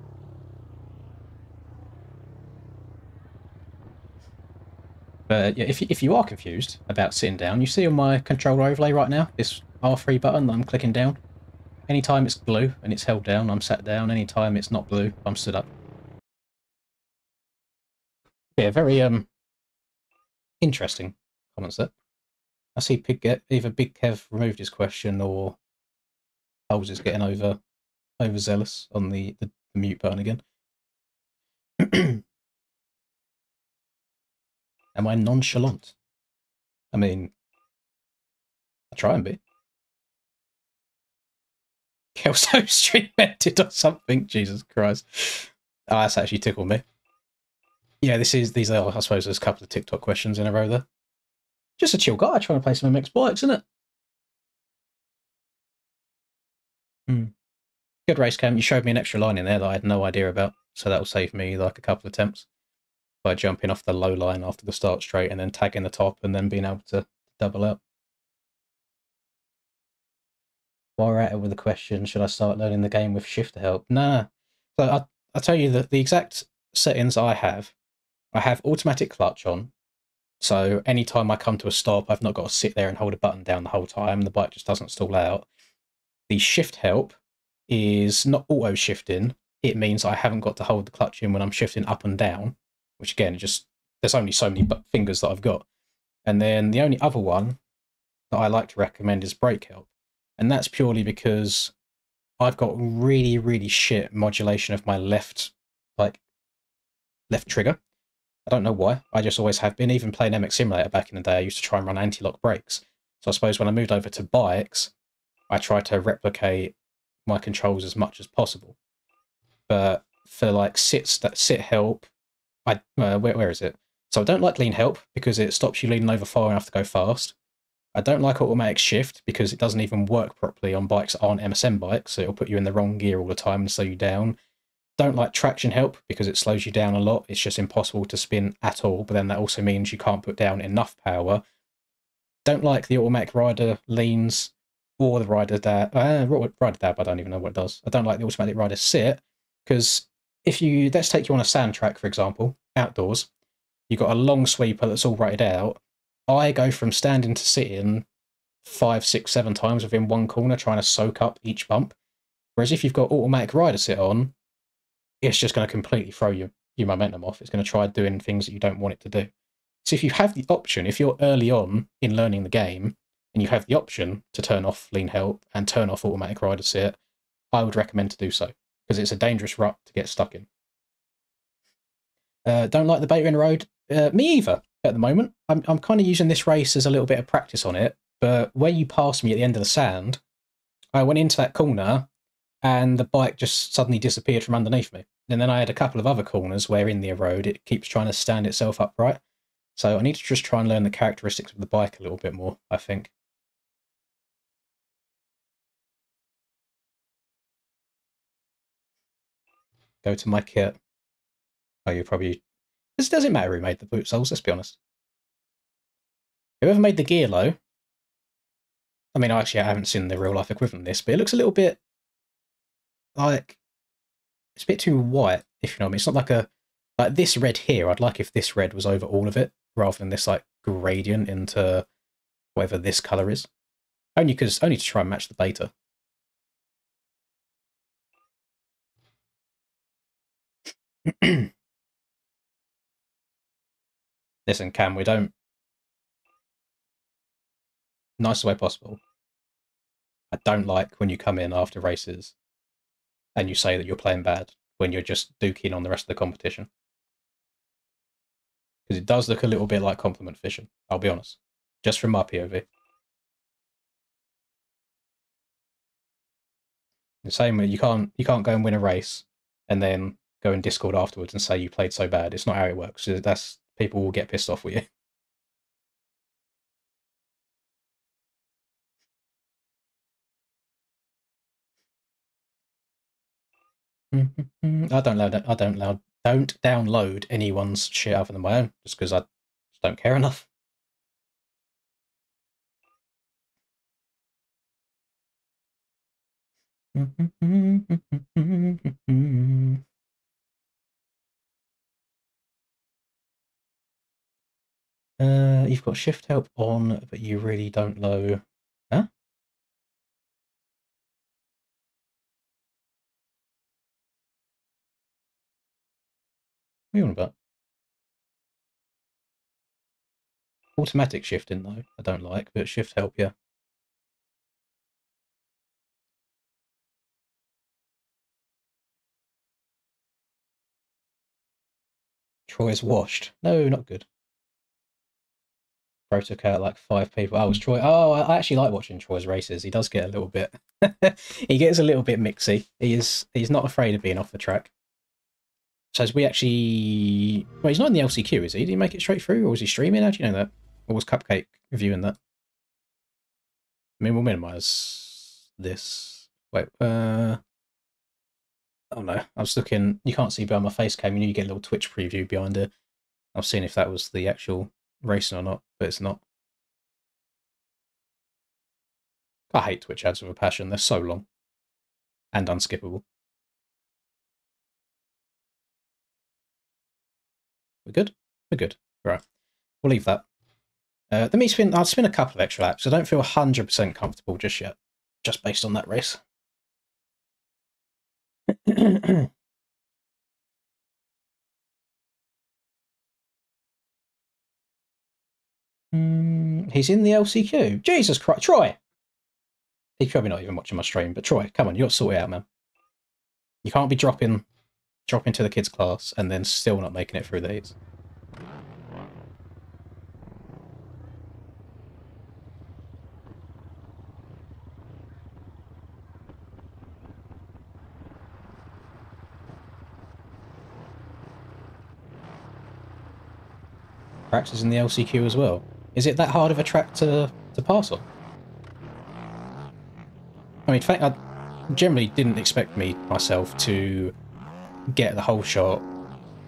But yeah, if you are confused about sitting down, you see on my controller overlay right now, this R3 button that I'm clicking down. Anytime it's blue and it's held down, I'm sat down. Anytime it's not blue, I'm stood up. Yeah, very interesting comments there. I see either Big Kev removed his question or Holes is getting overzealous on the mute button again. Am I nonchalant? I mean, I try and be. Kelso stream ended or something. Jesus Christ. Oh, that's actually tickled me. Yeah, these are, I suppose, there's a couple of TikTok questions in a row there. Just a chill guy trying to play some MX bikes, isn't it? Good race cam. You showed me an extra line in there that I had no idea about, so that will save me like a couple of attempts by jumping off the low line after the start straight and then tagging the top and then being able to double up. While we're at it with the question, should I start learning the game with shifter help? Nah. So I'll tell you that the exact settings I have automatic clutch on. So anytime I come to a stop, I've not got to sit there and hold a button down the whole time. The bike just doesn't stall out. The shift help is not auto shifting. It means I haven't got to hold the clutch in when I'm shifting up and down, which again, there's only so many fingers that I've got. And then the only other one that I like to recommend is brake help. And that's purely because I've got really, really shit modulation of my left trigger. I don't know why. I just always have been. Even playing MX Simulator back in the day, I used to try and run anti-lock brakes. So I suppose when I moved over to bikes, I tried to replicate my controls as much as possible. But for like sit help, where is it? So I don't like lean help because it stops you leaning over far enough to go fast. I don't like automatic shift because it doesn't even work properly on bikes that aren't MSM bikes, so it'll put you in the wrong gear all the time and slow you down. Don't like traction help because it slows you down a lot. It's just impossible to spin at all, but then that also means you can't put down enough power. Don't like the automatic rider leans or the rider dab. Rider dab, I don't even know what it does. I don't like the automatic rider sit because let's take you on a sand track, for example, outdoors. You've got a long sweeper that's all rated out. I go from standing to sitting 5, 6, 7 times within one corner trying to soak up each bump. Whereas if you've got automatic rider sit on, it's just going to completely throw your momentum off. It's going to try doing things that you don't want it to do. So if you have the option, if you're early on in learning the game, and you have the option to turn off lean help and turn off automatic rider sit, I would recommend to do so, because it's a dangerous rut to get stuck in. Don't like the beta in the road? Me either, at the moment. I'm kind of using this race as a little bit of practice on it, but where you passed me at the end of the sand, I went into that corner and the bike just suddenly disappeared from underneath me. And then I had a couple of other corners where in the road it keeps trying to stand itself upright. So I need to just try and learn the characteristics of the bike a little bit more, I think. Go to my kit. Oh, you probably... This doesn't matter who made the boot soles, let's be honest. Whoever made the gear low... I mean, actually, I haven't seen the real-life equivalent of this, but it looks a little bit... like... It's a bit too white, if you know what I mean. It's not like a... Like, this red here, I'd like if this red was over all of it, rather than this, like, gradient into whatever this colour is. Only to try and match the beta. Listen, Cam, we don't... Nicest way possible. I don't like when you come in after races and you say that you're playing bad when you're just duking on the rest of the competition. Because it does look a little bit like compliment fishing, I'll be honest. Just from my POV. The same way you can't go and win a race and then go in Discord afterwards and say you played so bad. It's not how it works. That's people will get pissed off with you. I don't download anyone's shit other than my own, just because I just don't care enough. You've got shift help on, but you really don't know. Huh? What are you on about? Automatic shifting, though, I don't like, but shift help, yeah. Troy's washed. No, not good. Bro took out like 5 people. Oh, it was Troy. Oh, I actually like watching Troy's races. He does get a little bit... he gets a little bit mixy. He's not afraid of being off the track. So as we actually... Well, he's not in the LCQ, is he? Did he make it straight through, or was he streaming? How do you know that? Or was Cupcake reviewing that? I mean, we'll minimise this. Wait, oh no, I was looking... You can't see behind my face cam. You get a little Twitch preview behind it. I was seeing if that was the actual racing or not, but it's not. I hate Twitch ads with a passion. They're so long and unskippable. We're good? We're good. Right. We'll leave that. Let me spin... I'll spin a couple of extra laps. I don't feel 100% comfortable just yet, just based on that race. He's in the LCQ. Jesus Christ. Troy! He's probably not even watching my stream, but Troy, come on, you got to sort it out, man. You can't be dropping to the kids' class and then still not making it through the heats. Tracks is in the LCQ as well. Is it that hard of a track to pass on? I mean, in fact, I generally didn't expect myself to get the whole shot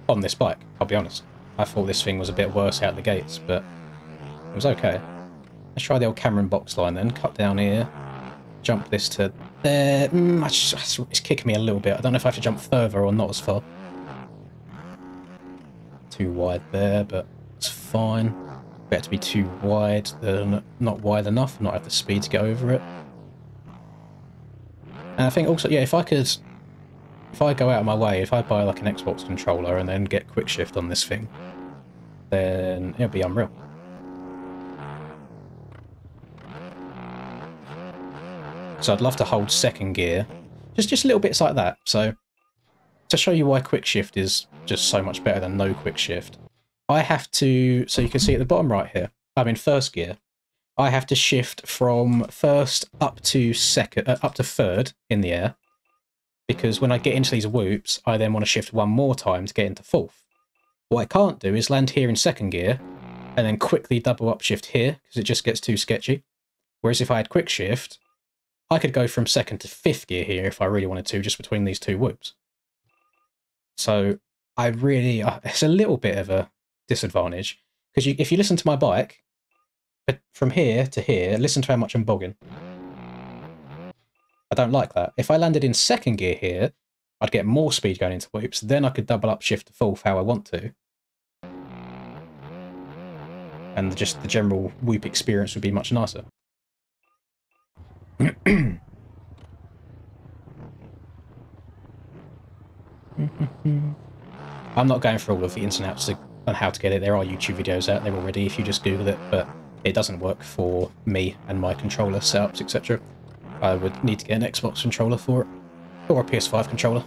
on this bike, I'll be honest. I thought this thing was a bit worse out the gates, but it was okay. Let's try the old Cameron box line then. Cut down here. Jump this to there. It's kicking me a little bit. I don't know if I have to jump further or not as far. Too wide there, but it's fine. Better to be too wide than not wide enough, not have the speed to get over it. And I think also, yeah, if I go out of my way, if I buy like an Xbox controller and then get quick shift on this thing, then it'll be unreal. So I'd love to hold second gear, just little bits like that. So to show you why quick shift is just so much better than no quick shift, I have to, so you can see at the bottom right here, I'm in first gear. I have to shift from first up to third in the air, because when I get into these whoops, I then want to shift one more time to get into fourth. What I can't do is land here in second gear and then quickly double up shift here, because it just gets too sketchy. Whereas if I had quick shift, I could go from second to fifth gear here if I really wanted to, just between these two whoops. So I really, it's a little bit of a disadvantage, because if you listen to my bike, from here to here, listen to how much I'm bogging. I don't like that. If I landed in second gear here, I'd get more speed going into whoops, then I could double up shift to fourth how I want to. And just the general whoop experience would be much nicer. I'm not going through all of the ins and outs on how to get it. There are YouTube videos out there already if you just Google it, but it doesn't work for me and my controller setups, etc. I would need to get an Xbox controller for it, or a PS5 controller.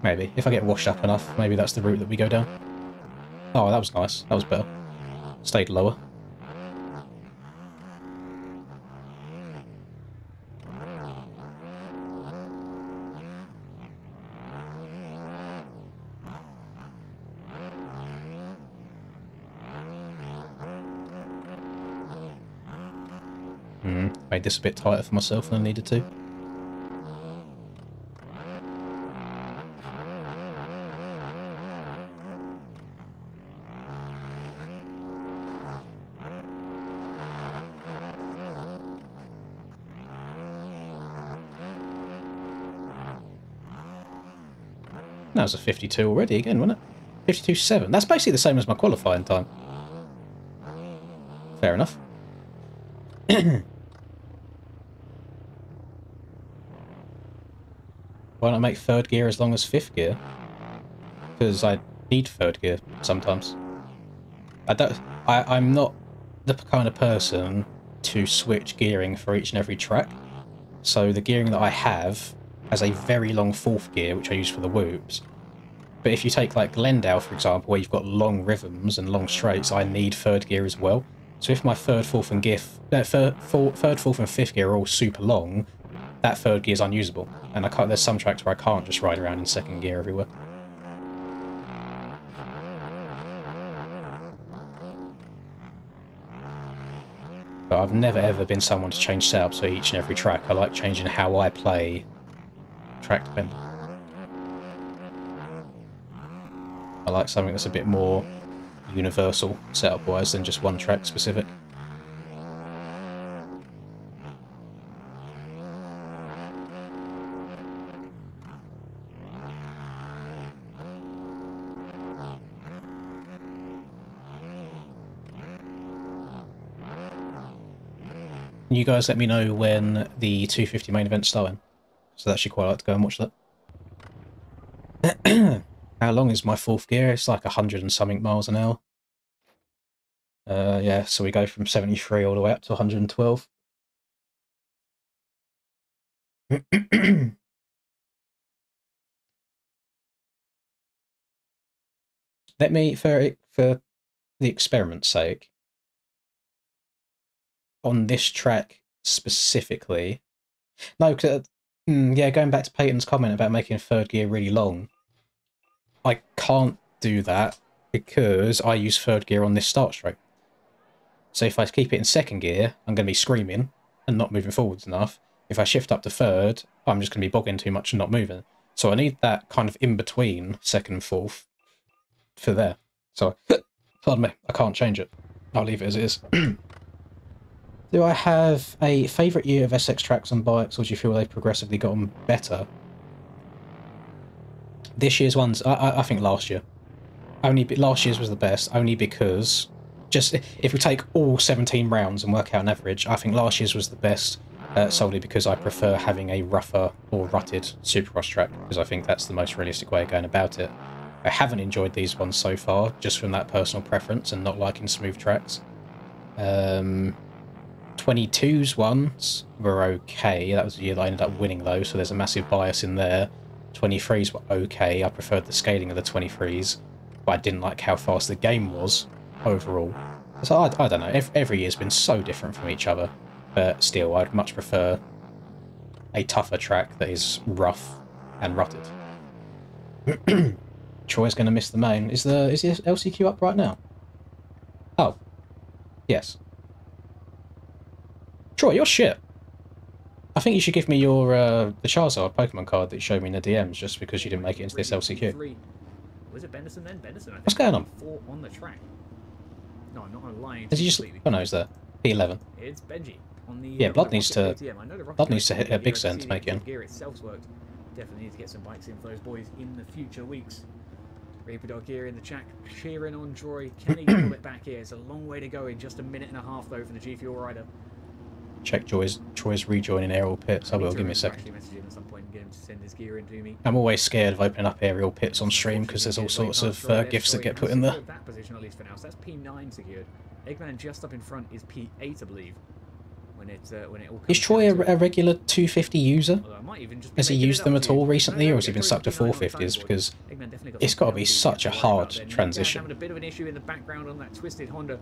Maybe. If I get washed up enough, maybe that's the route that we go down. Oh, that was nice. That was better. Stayed lower. Made this a bit tighter for myself than I needed to. That was a 52 already again, wasn't it? 52.7. That's basically the same as my qualifying time. Fair enough. Why not make third gear as long as fifth gear? Because I need third gear sometimes. I'm not the kind of person to switch gearing for each and every track. So the gearing that I have has a very long fourth gear, which I use for the whoops. But if you take like Glendale, for example, where you've got long rhythms and long straights, I need third gear as well. So if my third, fourth, and fifth gear are all super long, that third gear is unusable. And I can't. There's some tracks where I can't just ride around in second gear everywhere. But I've never ever been someone to change setups for each and every track. I like changing how I play track dependent. I like something that's a bit more universal setup wise than just one track specific. You guys let me know when the 250 main event's starting. So I'd actually quite like to go and watch that. How long is my fourth gear? It's like 100 and something miles an hour. Yeah, so we go from 73 all the way up to 112. Let me, for the experiment's sake, on this track specifically, no, yeah, going back to Peyton's comment about making third gear really long, I can't do that because I use third gear on this start straight. So if I keep it in second gear, I'm going to be screaming and not moving forwards enough. If I shift up to third, I'm just going to be bogging too much and not moving. So I need that kind of in between second and fourth for there. So, pardon me, I can't change it. I'll leave it as it is. Do I have a favourite year of SX tracks and bikes, or do you feel they've progressively gotten better? This year's ones, I think last year. Last year's was the best, only because, just if we take all 17 rounds and work out an average, I think last year's was the best, solely because I prefer having a rougher or rutted Supercross track, because I think that's the most realistic way of going about it. I haven't enjoyed these ones so far, just from that personal preference and not liking smooth tracks. 22's ones were okay. That was the year that I ended up winning those, so there's a massive bias in there. 23's were okay. I preferred the scaling of the 23's, but I didn't like how fast the game was overall. So I don't know. Every year's been so different from each other, but still, I'd much prefer a tougher track that is rough and rutted. Troy's going to miss the main. Is the LCQ up right now? Oh, yes. Troy, you're shit. I think you should give me your the Charizard Pokemon card that you showed me in the DMs just because you didn't make it into this LCQ. Was it Benderson then? Benderson, I think. What's going on? Four on the track. No, I'm not lying. Is he just... Oh no, he's there. P11. It's Benji on the. Yeah, Blood needs to hit a big send to make it in. Gear itself's worked. Definitely need to get some bikes in for those boys in the future weeks. Reaperdog here in the chat, cheering on Troy. Can he pull it back here? It's a long way to go in just a minute and a half though for the G Fuel rider. Check Troy's rejoining aerial pits. I will, give me a second. At some point and get him to send his gear into me. I'm always scared of opening up aerial pits on stream because there's all sorts of gifts that get put in there. That position at least for now. So that's P9 secured. Eggman just up in front is P8, I believe. When it all is Troy a regular 250 user? Has he used them at all recently, or has he been stuck to 450s? Because it's got to be such a hard transition. Having a bit of an issue in the background on that twisted Honda.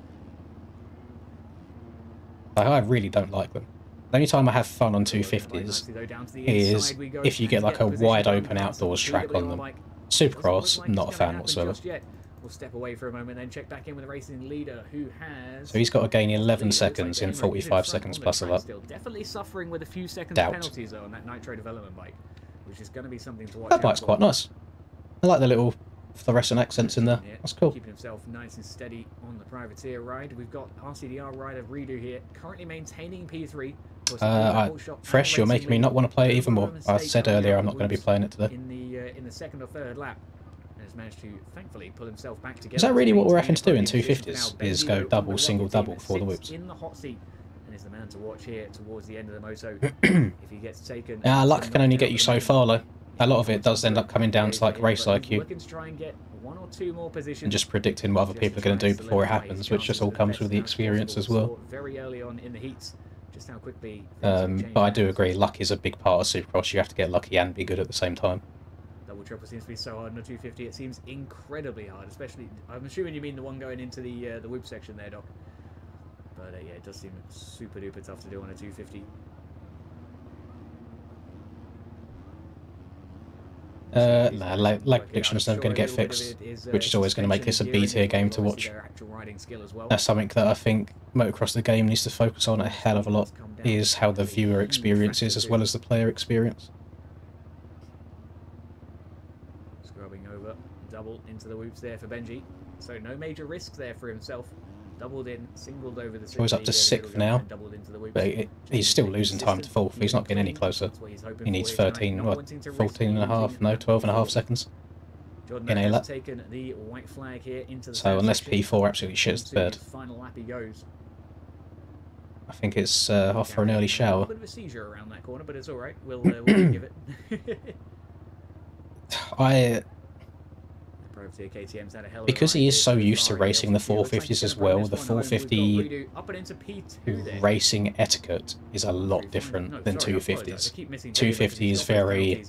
I really don't like them. The only time I have fun on 250s is if you get like a wide open outdoors track on them. Supercross, not a fan whatsoever. We'll step away for a moment, then check back in with the racing leader, who has... So he's got to gain 11 Leader, seconds in Emmerich is 45 front seconds on the plus a track lap. still. Definitely suffering with a few seconds Doubt. penalties though on that Nitro development bike, which is going to be something to watch That out bike's for. quite nice. I like the little fluorescent accents in there. Yeah, That's cool. Keeping himself nice and steady on the privateer ride. We've got RCDR rider Redo here, currently maintaining P3. Fresh, you're making me not want to play it even more. I said earlier I'm not going to be playing it today. In the second or third lap, and has managed to thankfully pull himself back together. Is that really what we're having to do in 250s? Is go double, single, double before the whoops? In the hot seat, and is the man to watch here towards the end of the moto. If he gets taken, Luck can only get you so far though. A lot of it does end up coming down to like race IQ. Looking to try and get one or two more positions. And just predicting what other people are going to do before it happens, which just all comes with the experience as well. Very early on in the heats, just how quickly. But I do agree, luck is a big part of Supercross. You have to get lucky and be good at the same time. Double triple seems to be so hard on a 250. It seems incredibly hard, especially. I'm assuming you mean the one going into the whoop section there, Doc. But yeah, it does seem super duper tough to do on a 250. Lag prediction is never going to get fixed, which is always going to make this a B-tier game to watch. That's something that I think Motocross the game needs to focus on a hell of a lot, is how the viewer experience is as well as the player experience. Scrubbing over, double into the whoops there for Benji, so no major risks there for himself. Doubled in, singled over the... So he's up to 6th now, but he's still losing time to 4th. He's not getting any closer. He needs 13, what, 14 and a half, no, 12 and a half seconds in a lap. So unless P4 absolutely shits the bed, I think it's off for an early shower. A bit of a seizure around that corner, but it's all right. We'll give it. Because he is so used to racing the 450s as well, the 450 racing etiquette is a lot different than 250s. 250 is very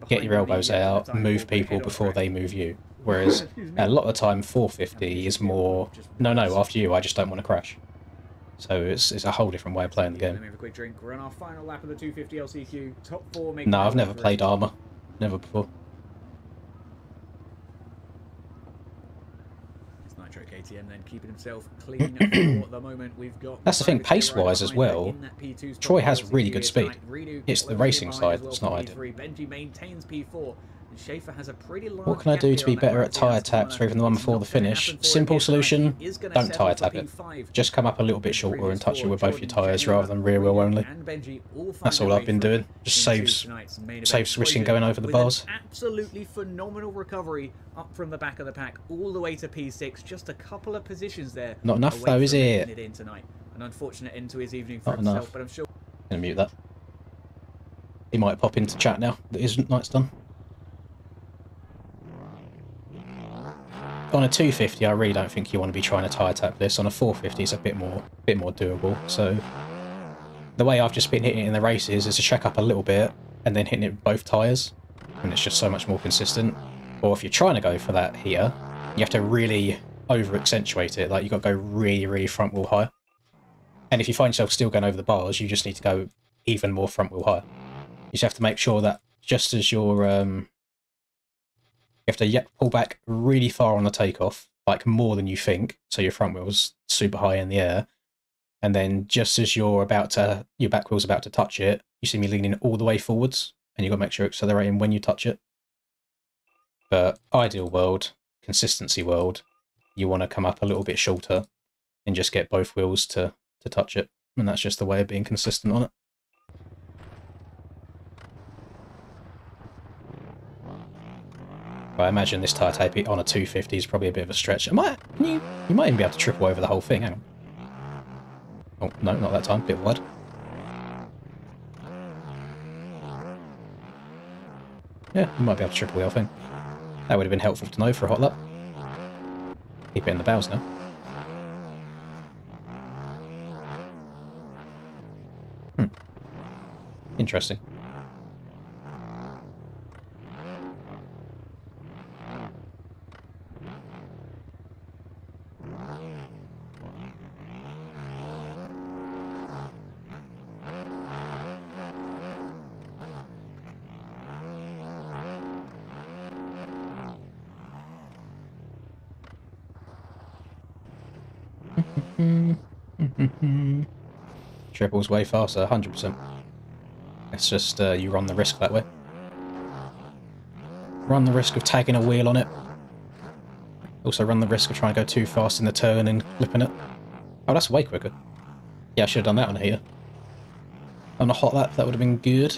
get your elbows out, move people before they move you. Whereas a lot of the time 450 is more, no, after you, I just don't want to crash. So it's a whole different way of playing the game. No, I've never played Armour. Never before. Then keeping himself clean for the moment. We've got that's the thing, pace-wise as well, Troy has really good speed. It's the racing side that's not ideal. Benji maintains P4. Schaefer has a pretty large what can I do to be better at tyre taps or even the one before the finish? Simple solution, don't tyre tap it. Just come up a little bit shorter and touch it with both your tyres rather than rear wheel only. That's all I've been doing. Just saves risking going over the bars. Absolutely phenomenal recovery up from the back of the pack all the way to P6. Just a couple of positions there. Not enough though, is it? An unfortunate end to his evening for Not himself, enough. but I'm sure. I'm gonna mute that. He might pop into chat now that his night's done. On a 250, I really don't think you want to be trying to tyre tap this. On a 450, it's a bit more doable. So the way I've just been hitting it in the races is to check up a little bit and then hitting it with both tyres, and it's just so much more consistent. Or if you're trying to go for that here, you have to really over accentuate it. Like you've got to go really, really front wheel high. And if you find yourself still going over the bars, you just need to go even more front wheel high. You just have to make sure that just as you're you have to pull back really far on the takeoff, like more than you think, so your front wheel's super high in the air, and then just as your back wheel's about to touch it, you see me leaning all the way forwards, and you've got to make sure you're accelerating when you touch it. But ideal world, consistency world, you want to come up a little bit shorter and just get both wheels to touch it, and that's just the way of being consistent on it. I imagine this tyre tape on a 250 is probably a bit of a stretch. You might even be able to triple over the whole thing. Hang on. Oh, no, not that time. Bit wide. Yeah, you might be able to triple the whole thing. That would have been helpful to know for a hot lap. Keep it in the bows now. Interesting. Triple's way faster, 100%. It's just you run the risk that way. Run the risk of tagging a wheel on it. Also run the risk of trying to go too fast in the turn and clipping it. Oh, that's way quicker. Yeah, I should have done that on a heater. On a hot lap, that would have been good.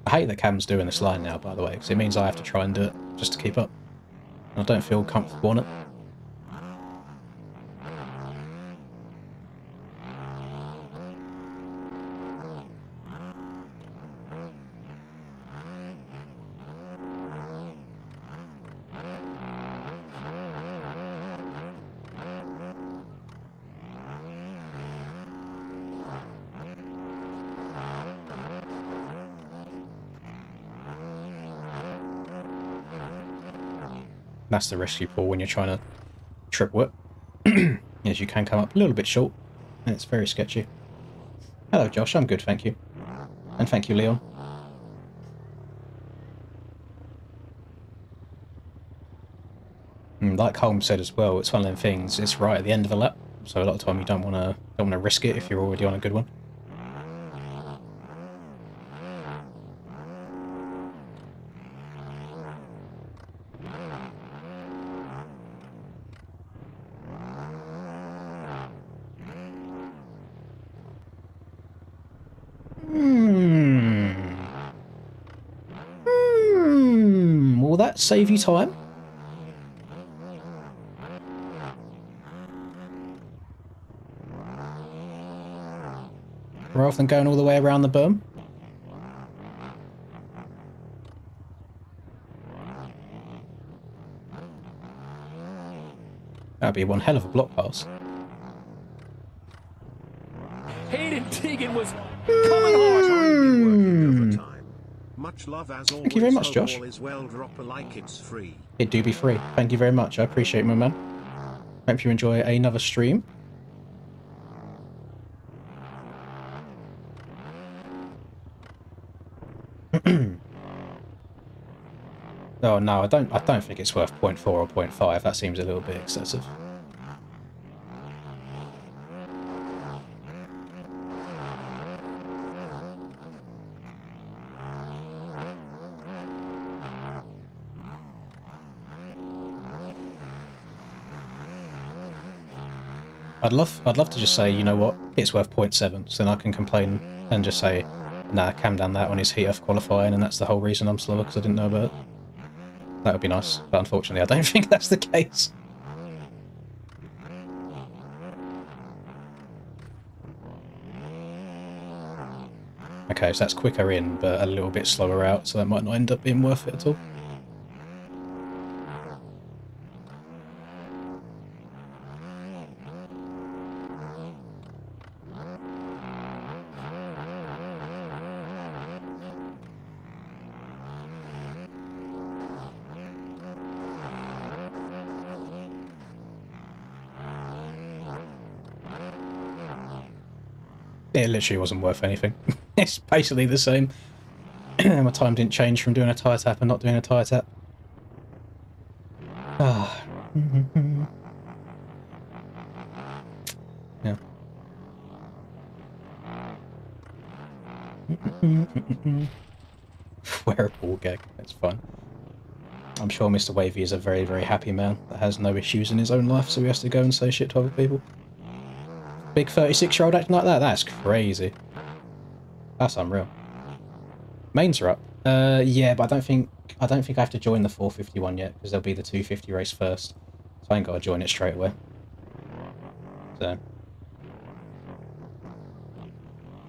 I hate that Cam's doing this line now, by the way, because it means I have to try and do it just to keep up. And I don't feel comfortable on it. That's the risk you pull when you're trying to triple it. Yes, you can come up a little bit short, and it's very sketchy. Hello, Josh. I'm good, thank you. And thank you, Leon. Like Holmes said as well, it's one of them things. It's right at the end of a lap, so a lot of time you don't want to risk it if you're already on a good one. Will that save you time? Rather than going all the way around the berm? That'd be one hell of a block pass. Hayden Teagan was coming hard. Much love as always. Thank you very much, Josh. Is well, drop a like, it's free. It do be free. Thank you very much. I appreciate it, my man. Hope you enjoy another stream. Oh no, I don't think it's worth 0.4 or 0.5. That seems a little bit excessive. I'd love to just say, you know what, it's worth 0.7, so then I can complain and just say, nah, Cam done that on his heat F qualifying, and that's the whole reason I'm slower, because I didn't know about it. That would be nice, but unfortunately I don't think that's the case. Okay, so that's quicker in, but a little bit slower out, so that might not end up being worth it at all. It literally wasn't worth anything. It's basically the same. My time didn't change from doing a tyre tap and not doing a tyre tap. Ah. Yeah. Wearable gag. That's fun. I'm sure Mr. Wavy is a very, very happy man that has no issues in his own life, so he has to go and say shit to other people. Big 36-year-old acting like that? That's crazy. That's unreal. Mains are up. Yeah, but I don't think I have to join the 451 yet, because there'll be the 250 race first. So I ain't got to join it straight away. So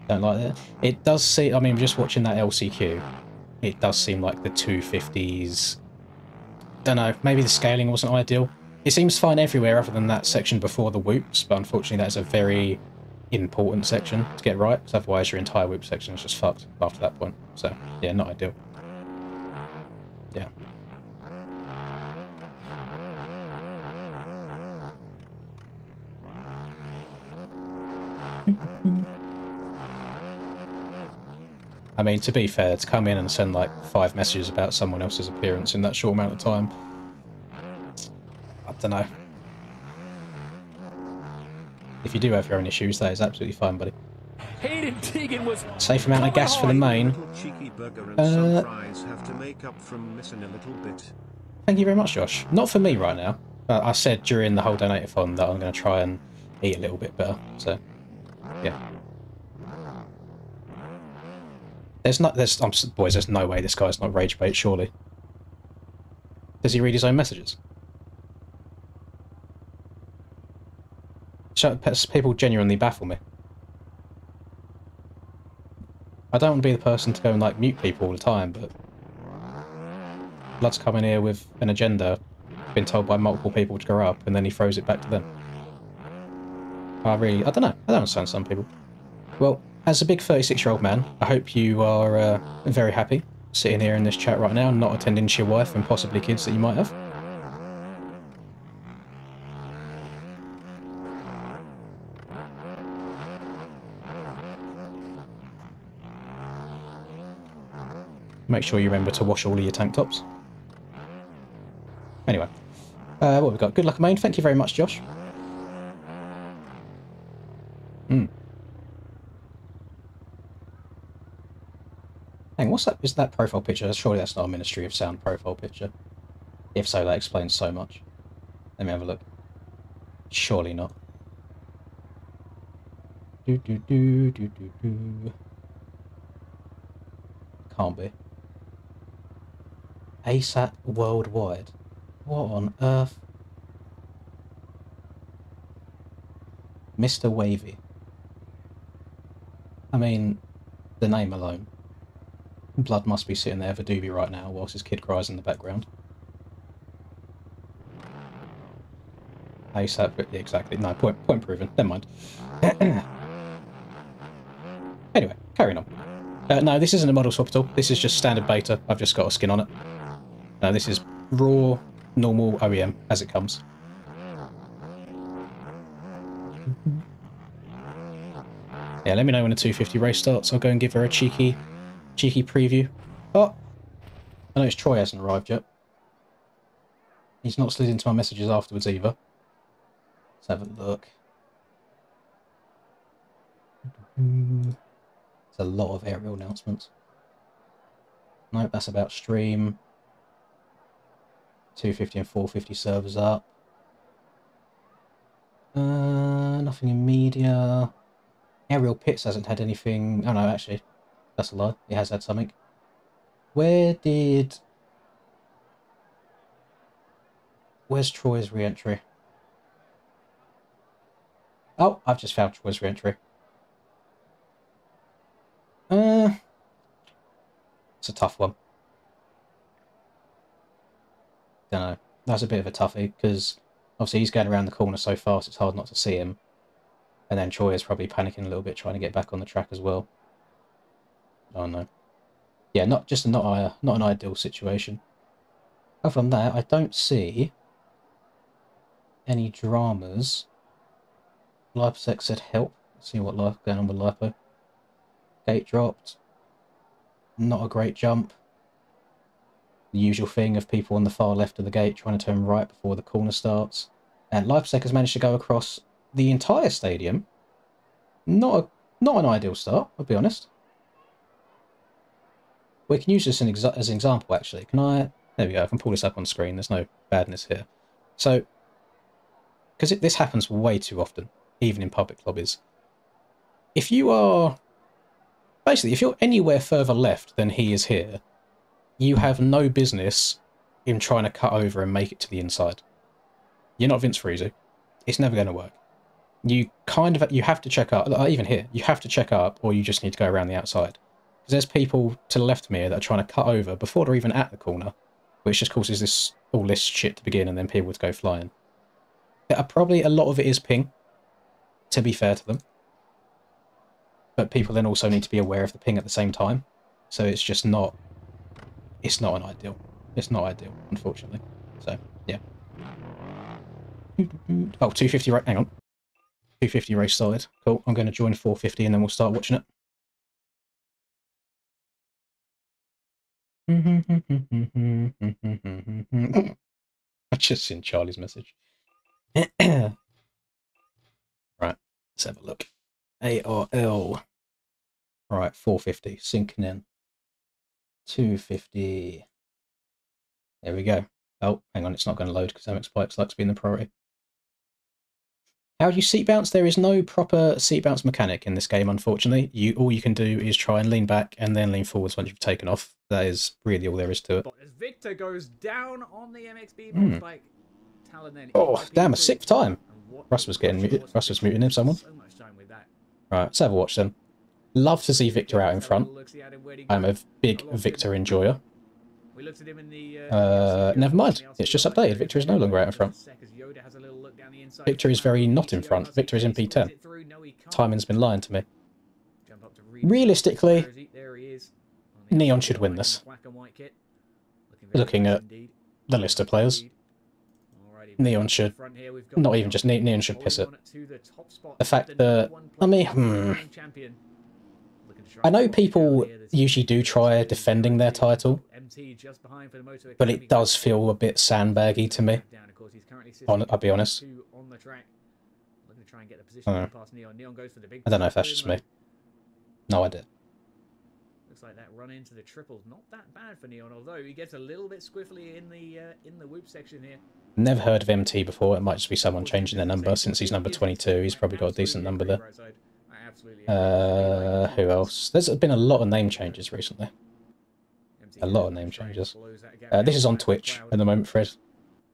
don't like that. It does seem, I mean, just watching that LCQ, it does seem like the 250s, don't know, maybe the scaling wasn't ideal. It seems fine everywhere other than that section before the whoops, but unfortunately that is a very important section to get right, because otherwise your entire whoop section is just fucked after that point. So, yeah, not ideal. Yeah. I mean, to be fair, to come in and send like 5 messages about someone else's appearance in that short amount of time, I don't know. If you do have your own issues, that is absolutely fine, buddy. Hayden Teagan was Safe amount of gas for the A main. little cheeky burger and some fries have to make up from missing a little bit. Thank you very much, Josh. Not for me right now. I said during the whole donate-a-thon that I'm going to try and eat a little bit better. So, yeah. Boys, there's no way this guy's not rage bait, surely. Does he read his own messages? People genuinely baffle me. I don't want to be the person to go and like mute people all the time, but Blood's come in here with an agenda, been told by multiple people to grow up, and then he throws it back to them. I don't know. I don't understand some people. Well, as a big 36-year-old man, I hope you are very happy sitting here in this chat right now, not attending to your wife and possibly kids that you might have. Make sure you remember to wash all of your tank tops. Anyway, what have we got? Good luck, main. Thank you very much, Josh. Hang on, what's that? Is that profile picture? Surely that's not a Ministry of Sound profile picture. If so, that explains so much. Let me have a look. Surely not. Can't be. ASAP worldwide. What on earth? Mr. Wavy. I mean, the name alone. Blood must be sitting there for Doobie right now whilst his kid cries in the background. ASAP, yeah, exactly. No, point proven. Never mind. Anyway, carrying on. No, this isn't a model swap at all. This is just standard beta. I've just got a skin on it. No, this is raw, normal OEM as it comes. Yeah, let me know when the 250 race starts. I'll go and give her a cheeky preview. Oh! I noticed Troy hasn't arrived yet. He's not slid into my messages afterwards either. Let's have a look. There's a lot of ARL announcements. Nope, that's about stream. 250 and 450 servers up. Nothing in media. ARL Pits hasn't had anything. Oh no, actually, that's a lie. It has had something. Where's Troy's re-entry? Oh, I've just found Troy's re-entry. It's a tough one. Don't know. That's a bit of a toughie because obviously he's going around the corner so fast it's hard not to see him. And then Troy is probably panicking a little bit trying to get back on the track as well. Oh no. Yeah, not an ideal situation. Other than that, I don't see any dramas. LipoSec said help. Let's see what's going on with Lipo. Gate dropped. Not a great jump. The usual thing of people on the far left of the gate trying to turn right before the corner starts. And LipoSec has managed to go across the entire stadium. Not an ideal start, I'll be honest. We can use this as an example, actually. There we go, I can pull this up on screen. There's no badness here. So, because this happens way too often, even in public lobbies. If you're anywhere further left than he is here, you have no business in trying to cut over and make it to the inside. You're not Vince Friese. It's never going to work. You have to check up, even here, you have to check up or you just need to go around the outside. Because there's people to the left of me that are trying to cut over before they're even at the corner, which just causes all this shit to begin and then people would go flying. Probably a lot of it is ping, to be fair to them. But people then also need to be aware of the ping at the same time. So it's just not... It's not ideal, unfortunately. So, yeah. Oh, 250 right, hang on. 250 race started. Cool, I'm going to join 450 and then we'll start watching it. I've just seen Charlie's message. Right, let's have a look. ARL. Right, 450, sinking in. 250. There we go. Oh, hang on, it's not going to load because MX Bikes likes being the priority. How do you seat bounce? There is no proper seat bounce mechanic in this game, unfortunately. All you can do is try and lean back and then lean forwards once you've taken off. That is really all there is to it. But as Victor goes down on the MXB bike, Talon then oh, damn, a sixth time. Russ was getting muted. Russ was muting him, someone. So much time with that. Right, let's have a watch then. Love to see Victor out in front. I'm a big Victor enjoyer. We looked at him in the, never mind. It's just updated. Victor is no longer out in front. Victor is very not in front. Victor is in P10. Timing's been lying to me. Realistically, Neon should win this. Looking at the list of players, Neon should, not even just Neon should piss it. The fact that, I mean, I know people usually do try defending their title, but it does feel a bit sandbaggy to me. I'll be honest. I don't know if that's just me. No idea. Looks like that run into the triples, not that bad for Neon, although he gets a little bit squiffly in the whoop section here. Never heard of MT before. It might just be someone changing their number. Since he's number 22, he's probably got a decent number there. Who else? There's been a lot of name changes recently. A lot of name changes. This is on Twitch at the moment, Fred.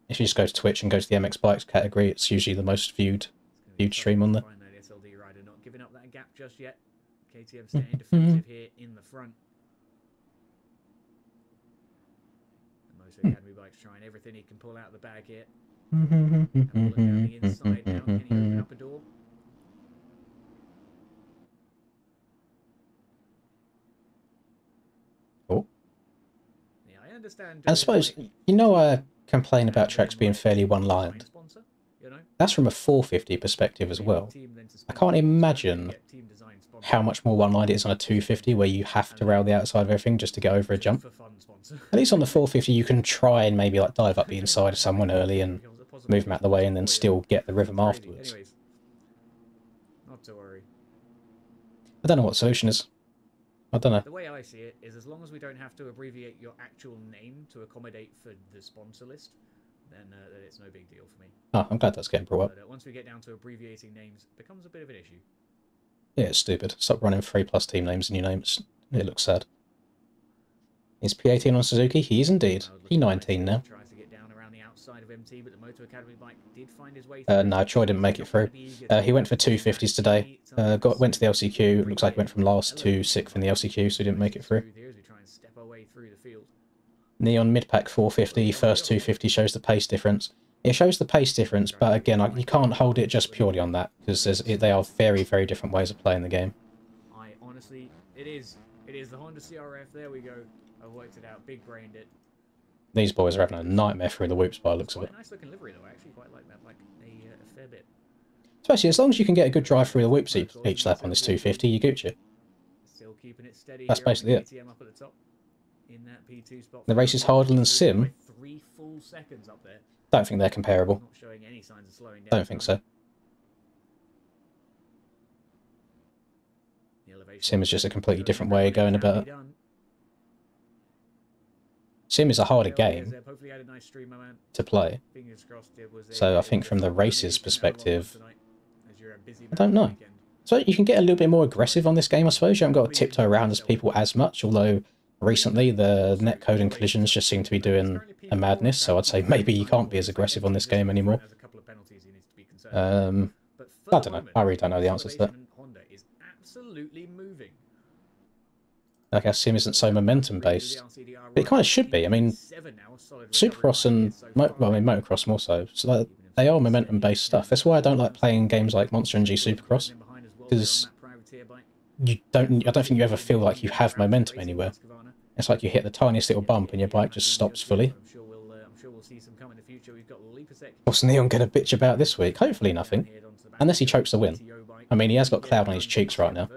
If you just go to Twitch and go to the MX Bikes category, it's usually the most viewed stream on there. Not giving up that gap just yet. KTM staying defensive here in the front. Most Academy Bikes trying everything he can pull out of the bag here. Have a look down the inside now. Can he open up a door? Oh. Yeah, I understand. I suppose, you know, I complain about tracks being fairly one-lined. That's from a 450 perspective as well. I can't imagine how much more one-lined it is on a 250 where you have to rail the outside of everything just to get over a jump. At least on the 450 you can try and maybe like dive up the inside of someone early and move them out of the way and then still get the rhythm afterwards. Not to worry. I don't know what the solution is. I don't know. The way I see it is as long as we don't have to abbreviate your actual name to accommodate for the sponsor list, then it's no big deal for me. Oh, I'm glad that's getting brought up. But once we get down to abbreviating names, it becomes a bit of an issue. Yeah, it's stupid. Stop running 3+ team names in your names. It looks sad. Is P18 on Suzuki? He is indeed. P19 now. Tries to get down around the outside of MT, but the Moto Academy bike did find his way through. No, Troy didn't make it through. He went for 250s today. Went to the LCQ. Looks like he went from last to 6th in the LCQ, so he didn't make it through. Neon mid-pack 450, first 250 shows the pace difference. It shows the pace difference, but again, you can't hold it just purely on that, because they are very, very different ways of playing the game. It is the Honda CRF, there we go. I worked it out, big-brained it. These boys are having a nightmare through the whoops by the looks of it. Nice looking livery though, I actually quite like that, like a fair bit. Especially as long as you can get a good drive through the whoops each lap on this 250, you Gucci. Still keeping it steady. That's basically it. Up at the top. In that P2 spot. The race is harder than Sim. 3 full seconds up there. Don't think they're comparable. Not showing any signs of slowing down. Don't think so. Sim is just a completely different way of going about it. Sim is a harder game to play. So I think from the race's perspective, I don't know. So you can get a little bit more aggressive on this game, I suppose. You haven't got to tiptoe around as people as much, although recently the netcode and collisions just seem to be doing a madness, so I'd say maybe you can't be as aggressive on this game anymore. I don't know. I really don't know the answers to that. I guess Sim isn't so momentum-based, but it kind of should be. I mean, Supercross and, Motocross more so, so they are momentum-based stuff. That's why I don't like playing games like Monster NG Supercross, because I don't think you ever feel like you have momentum anywhere. It's like you hit the tiniest little bump and your bike just stops fully. What's Neon going to bitch about this week? Hopefully nothing. Unless he chokes the win. I mean, he has got cloud on his cheeks right now.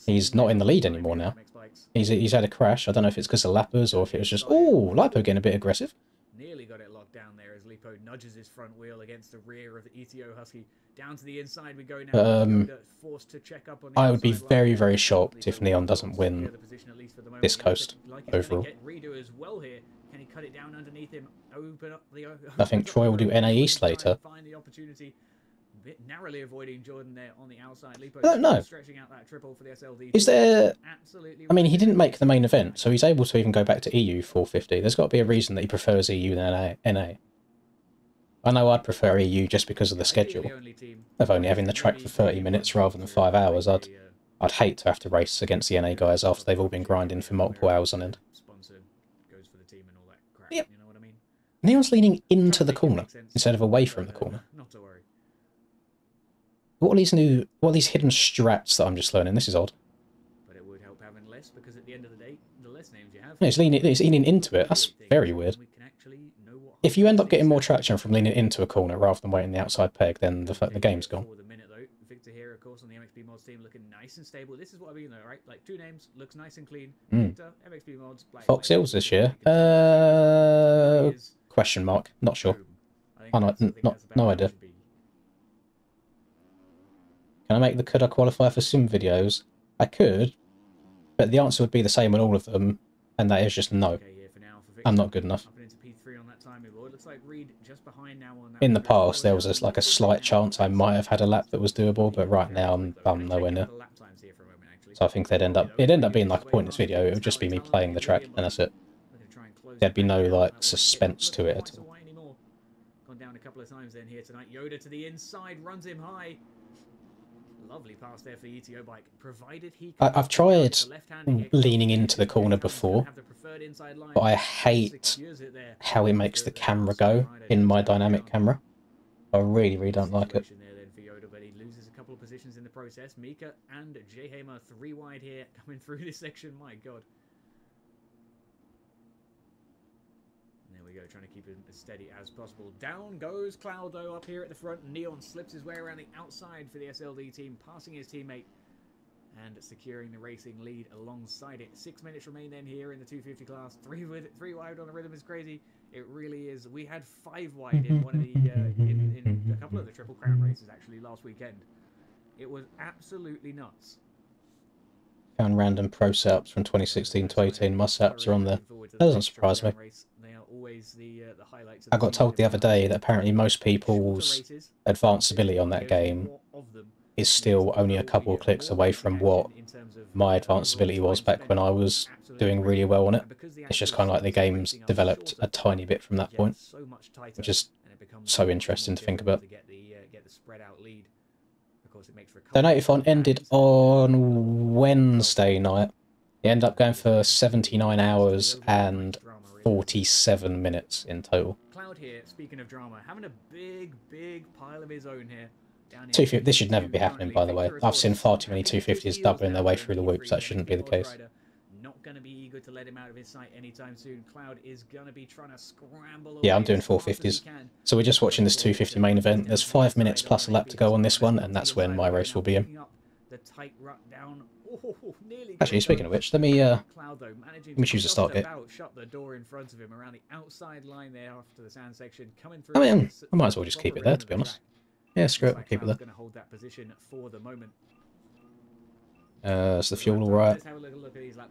He's not in the lead anymore now. bikes. He's had a crash. I don't know if it's because of lappers or if it was just, oh, Lipo getting a bit aggressive. Nearly got it locked down there as Lipo nudges his front wheel against the rear of the ETO Husky. Down to the inside we go now. Forced to check up on the I would be outside very, line. very shocked if Neon doesn't win Secure the position, at least for the moment. this He coast looks like he's gonna overall. get Redo as well here. Can he cut it down underneath him? Open up the. I think Troy will do NA East later. Find the opportunity. Bit narrowly avoiding Jordan there on the outside. Lipo I don't know. stretching out that triple for the SLD. Is there... Absolutely. I mean, he didn't make the main event, so he's able to even go back to EU 450. There's got to be a reason that he prefers EU than NA. I know I'd prefer EU just because of the schedule. Of only having the track for 30 minutes rather than 5 hours, I'd hate to have to race against the NA guys after they've all been grinding for multiple hours on end. Yep. You know what I mean? Neon's leaning into the corner instead of away from the corner. Not to worry. What are these hidden strats that I'm just learning? This is odd. But it would help having less, because at the end of the day, the less names you have. Yeah, it's leaning into it. That's very weird. If you end up getting more traction from leaning into a corner rather than waiting the outside peg, then the game's gone. For the minute though, Victor here, of course, on the MXP Mods team, looking nice and stable. This is what I mean, though, right? Like 2 names, looks nice and clean. Victor, MXP Mods, Black. Fox Hills this year? Question mark. Not sure. No idea. Can I make the could I qualify for sim videos? I could, but the answer would be the same on all of them, and that is just no. I'm not good enough. In the past, there was like a slight chance I might have had a lap that was doable, but right now I'm nowhere near. So I think it'd end up being like a pointless video. It would just be me playing the track, and that's it. There'd be no like suspense to it at all. Gone down a couple of times then here tonight. Yoda to the inside, runs him high. Lovely pass there for the ETO bike. Provided he I've tried leaning into the corner before, but I hate how it makes the camera go in my dynamic camera. I really, really don't like it. But he loses a couple of positions in the process. Mika and J Hamer 3 wide here coming through this section. My God. Trying to keep it as steady as possible. Down goes Cloud, though, up here at the front. Neon slips his way around the outside for the SLD team, passing his teammate and securing the racing lead alongside it. 6 minutes remain then here in the 250 class. 3 wide on the rhythm is crazy. It really is. We had 5 wide in one of the in a couple of the Triple Crown races actually last weekend. It was absolutely nuts. Found random pro setups from 2016 to 18. My setups are on there. That doesn't surprise me. I got told the other day that apparently most people's advanced ability on that game is still only a couple of clicks away from what my advanced ability was back when I was doing really well on it. It's just kind of like the game's developed a tiny bit from that point, which is so interesting to think about. The Donatifon ended on Wednesday night. It ended up going for 79 hours and 47 minutes in total. Cloud here, speaking of drama, having a big pile of his own here. This should never be happening, by the way. I've seen far too many 250s doubling their way through the whoops. That shouldn't be the case. Not going to be eager to let him out of his sight anytime soon. Cloud is going to be trying to scramble. Yeah, I'm doing 450s. So we're just watching this 250 main event. There's 5 minutes plus a lap to go on this one, and that's when my race will be in. Actually, speaking of which, let me choose a start gate. Shut the door in front of him around the outside line there after the sand section coming through. I mean, I might as well just keep it there, to be honest. Yeah, screw it, we'll keep it there. Going to hold that position for the moment. Is the fuel all right?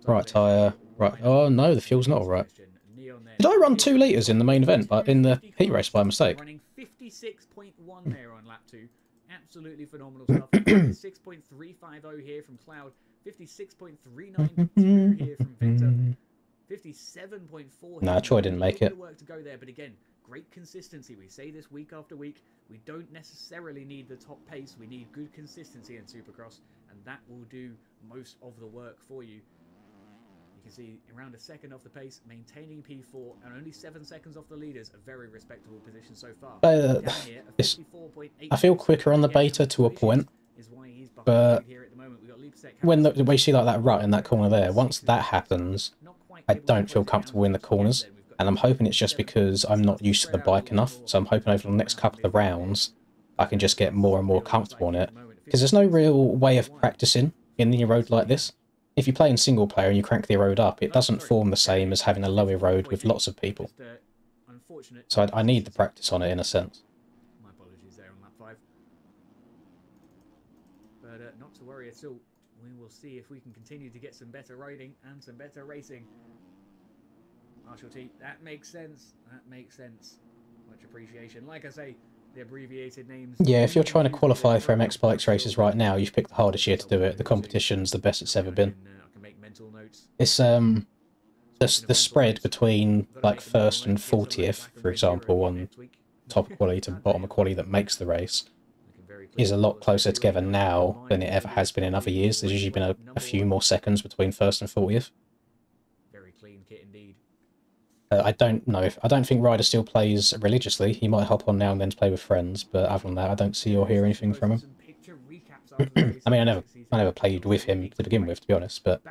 Right tyre. Right. Oh no, the fuel's not all right. Did I run 2 litres in the main event, but in the heat race by mistake? Running 56.1 there on lap 2. Absolutely phenomenal stuff. 6.350 here from Cloud. 56.392 here from Victor. 57.4. Nah, Troy didn't make it. Work to go there, but again, great consistency. We say this week after week. We don't necessarily need the top pace. We need good consistency in Supercross, and that will do most of the work for you. You can see around a second off the pace, maintaining P4, and only 7 seconds off the leaders. A very respectable position so far. I feel quicker on the beta to a point, but when you see like that rut in that corner there, once that happens, I don't feel comfortable in the corners. And I'm hoping it's just because I'm not used to the bike enough. So I'm hoping over the next couple of rounds, I can just get more and more comfortable on it. Because there's no real way of practicing in the road like this. if you play in single player and you crank the road up, it doesn't form the same as having a lower road with lots of people. So I need the practice on it in a sense. My apologies there on lap 5. But not to worry at all. We will see if we can continue to get some better riding and some better racing. Marshall T, that makes sense. That makes sense. Much appreciation. Like I say, the abbreviated names. Yeah, if you're trying to qualify for MX Bikes races right now, you've picked the hardest year to do it. The competition's the best it's ever been. I can make mental notes. It's the spread between like first and 40th, for example, on top of quality to bottom of quality that makes the race, is a lot closer together now than it ever has been in other years. There's usually been a few more seconds between first and 40th. Very clean kit indeed. I don't know I don't think Ryder still plays religiously. He might hop on now and then to play with friends, but other than that, I don't see or hear anything from him. I mean, I never played with him to begin with, to be honest, but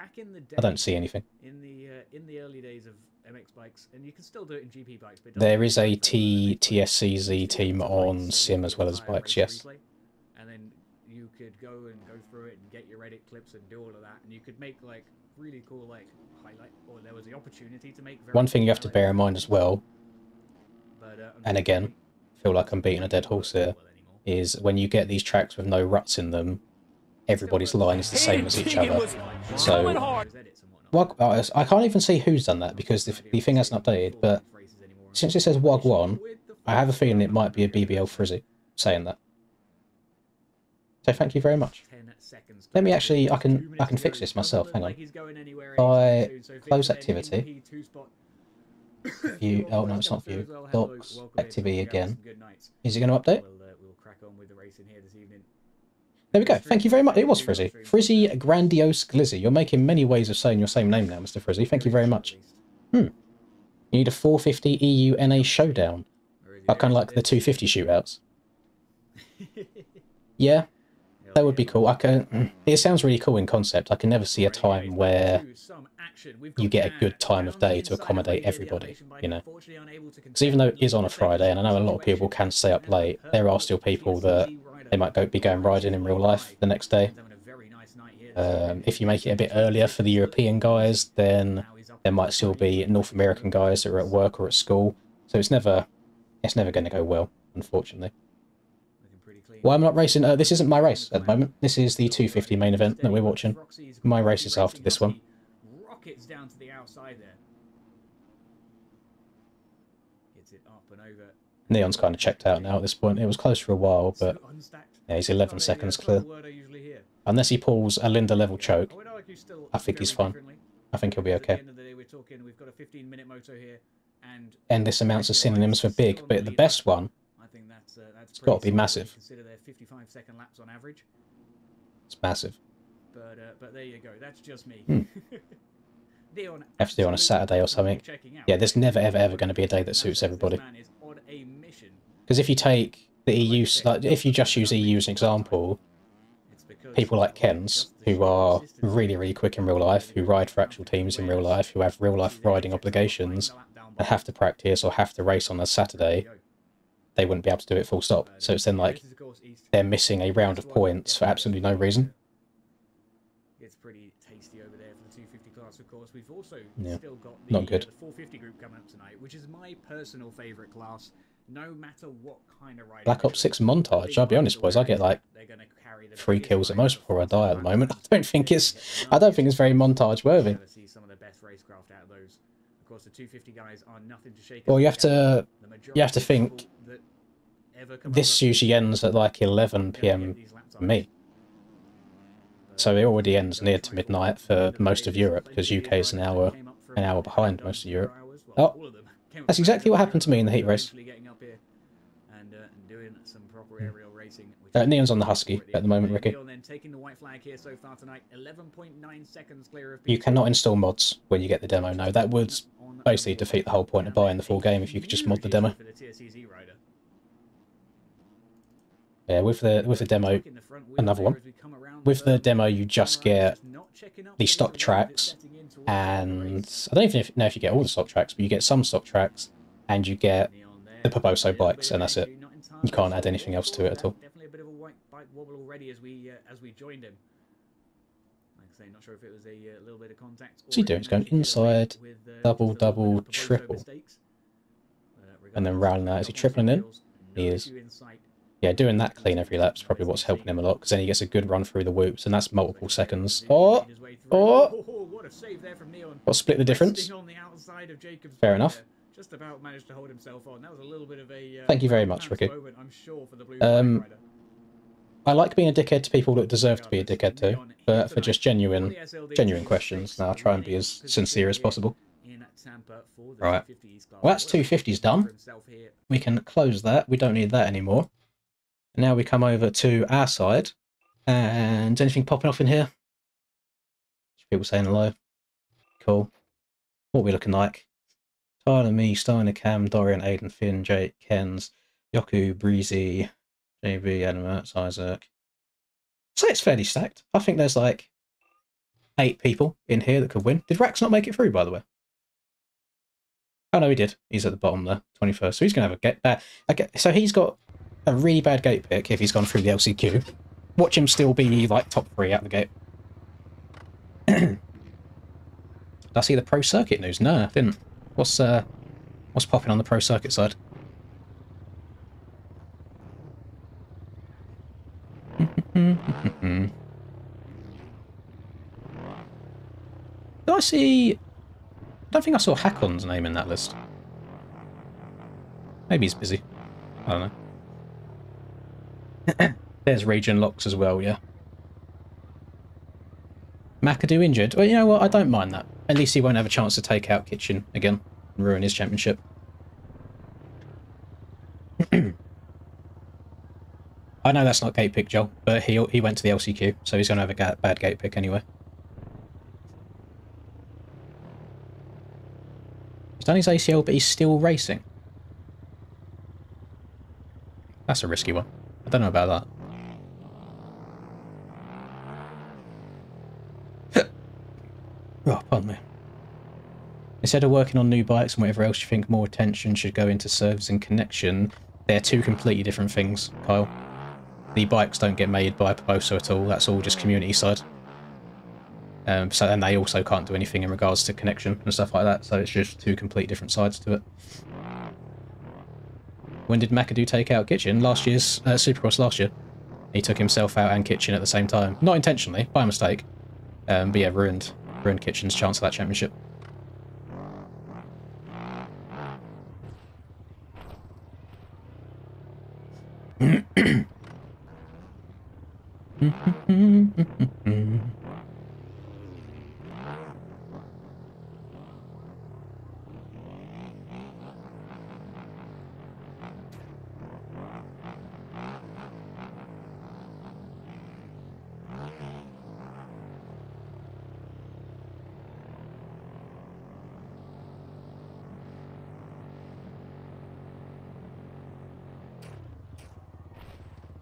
I don't see anything. In the early days of MX bikes, and you can still do it in GP bikes. But there is a TSCZ team on sim as well as bikes, yes. And then you could go through it and get your edit clips and do all of that, and you could make like really cool like highlight, or there was the opportunity to make. One thing you have to bear in mind as well, and again, I feel like I'm beating a dead horse here, is when you get these tracks with no ruts in them, everybody's line is the same as each other. So I can't even see who's done that because the thing hasn't updated, but since it says WOG1, I have a feeling it might be a BBL Frizzy saying that. So thank you very much. Let me actually, I can fix this myself, hang on. By close activity, view, oh no it's not view, docs, activity again. Is it going to update? There we go, thank you very much. It was Frizzy. Frizzy Grandiose Glizzy. You're making many ways of saying your same name now, Mr. Frizzy. Thank you very much. You need a 450 EU NA showdown. I kind of like the 250 shootouts. Yeah, that would be cool. It sounds really cool in concept. I can never see a time where you get a good time of day to accommodate everybody, you know. Because even though it is on a Friday, and I know a lot of people can stay up late, there are still people that they might be going riding in real life the next day. If you make it a bit earlier for the European guys, then there might still be North American guys that are at work or at school. So it's never going to go well, unfortunately. Why am I not racing? This isn't my race at the moment. This is the 250 main event that we're watching. My race is after this one. Rockets down to the outside there. Gets it up and over. Neon's kind of checked out now at this point. It was close for a while, but yeah, he's 11 seconds clear. Unless he pulls a Linda level choke, I think he's fine. I think he'll be okay. And this amounts of synonyms for big, but the best one, it's got to be massive. It's massive. But there you go. That's just me. Have to do it on a Saturday or something. Yeah, there's never ever going to be a day that suits everybody. Because if you take the EU, like if you just use EU as an example, people like Ken's, who are really quick in real life, who ride for actual teams in real life, who have real life riding obligations, and have to practice or have to race on a Saturday, they wouldn't be able to do it full stop. So it's then like they're missing a round of points for absolutely no reason. It's pretty tasty over there for the 250 class, of course. We've also still got the, not good. The 450 group coming up tonight, which is my personal favourite class, no matter what kind of riding. Black Ops 6 montage, I'll be honest, boys, I get like 3 kills at most before I die at the moment. I don't think it's very montage worthy. Well, you have to think this usually ends at like 11 PM for me. So it already ends near to midnight for most of Europe, because UK is an hour behind most of Europe. Oh, that's exactly what happened to me in the heat race. Neon's on the Husky at the moment, Ricky. You cannot install mods when you get the demo, no. That would basically defeat the whole point of buying the full game if you could just mod the demo. Yeah, with the demo, another one. With the demo, you just get the stock tracks, and I don't even know if you get all the stock tracks, but you get some stock tracks, and you get the Poboso bikes, and that's it. You can't add anything else to it at all. Definitely a bit of a white bike wobble already as we joined him. Like So not sure if it was a little bit of contact. What's he doing? He's going inside, double, double, triple. And then rounding out. Is he tripling in? He is. Yeah, doing that clean every lap is probably what's helping him a lot, because then he gets a good run through the whoops, and that's multiple seconds. Oh! What a save there from Neon. Got to split the difference. On the outside of Jacob's Fair enough. Just about managed to hold himself on. That was a little bit of a thank you very much, Ricky. Moment, I'm sure, for the Blue I like being a dickhead to people that deserve to be a dickhead to, but for just genuine questions, now I'll try and be as sincere as possible. Right. Well, that's 250s done. We can close that. We don't need that anymore. Now we come over to our side, and anything popping off in here? People saying hello. Cool. What are we looking like? Tyler, me, Steiner, Cam, Dorian, Aiden, Finn, Jake, Kens, Yoku, Breezy, JB, Animats, Isaac. So it's fairly stacked. I think there's like 8 people in here that could win. Did Rax not make it through, by the way? Oh no, he did. He's at the bottom there, 21st. So he's going to have a gate back. So he's got a really bad gate pick if he's gone through the LCQ. Watch him still be like top 3 out the gate. Did I see the pro circuit news? No, I didn't. What's popping on the pro circuit side? Did I see... I don't think I saw Hakon's name in that list. Maybe he's busy. I don't know. There's region locks as well, yeah. McAdoo injured. Well, you know what? I don't mind that. At least he won't have a chance to take out Kitchen again and ruin his championship. I know that's not gate pick, Joel, but he went to the LCQ, so he's going to have a bad gate pick anyway. He's done his ACL, but he's still racing. That's a risky one. I don't know about that. Oh, pardon me. Instead of working on new bikes and whatever else you think more attention should go into service and connection, they're 2 completely different things, Kyle. The bikes don't get made by Poposo at all. That's all just community side. And they also can't do anything in regards to connection and stuff like that. So it's just 2 complete different sides to it. When did McAdoo take out Kitchen? Last year's Supercross last year. He took himself out and Kitchen at the same time. Not intentionally, by mistake. But yeah, ruined Kitchen's chance of that championship.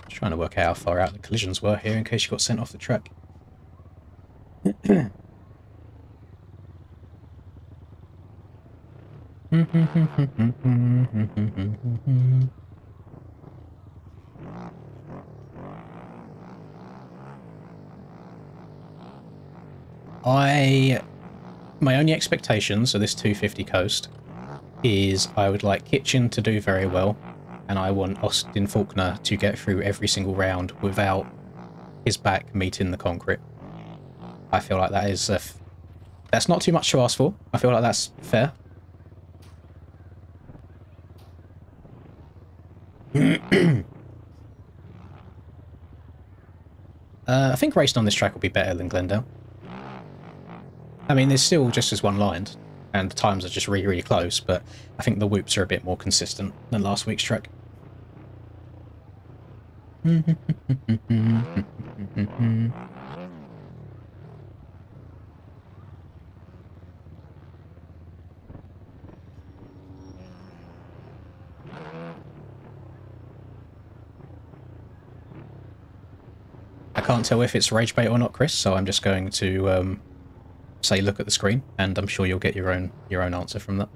Trying to work out how far out the collisions were here in case you got sent off the track. My only expectations of this 250 coast is I would like Kitchen to do very well, and I want Austin Faulkner to get through every single round without his back meeting the concrete. I feel like that is that's not too much to ask for. I feel like that's fair. I think racing on this track will be better than Glendale. I mean, there's still just as one lined, and the times are just really, really close, but I think the whoops are a bit more consistent than last week's track. I can't tell if it's rage bait or not, Chris, so I'm just going to say look at the screen, and I'm sure you'll get your own answer from that.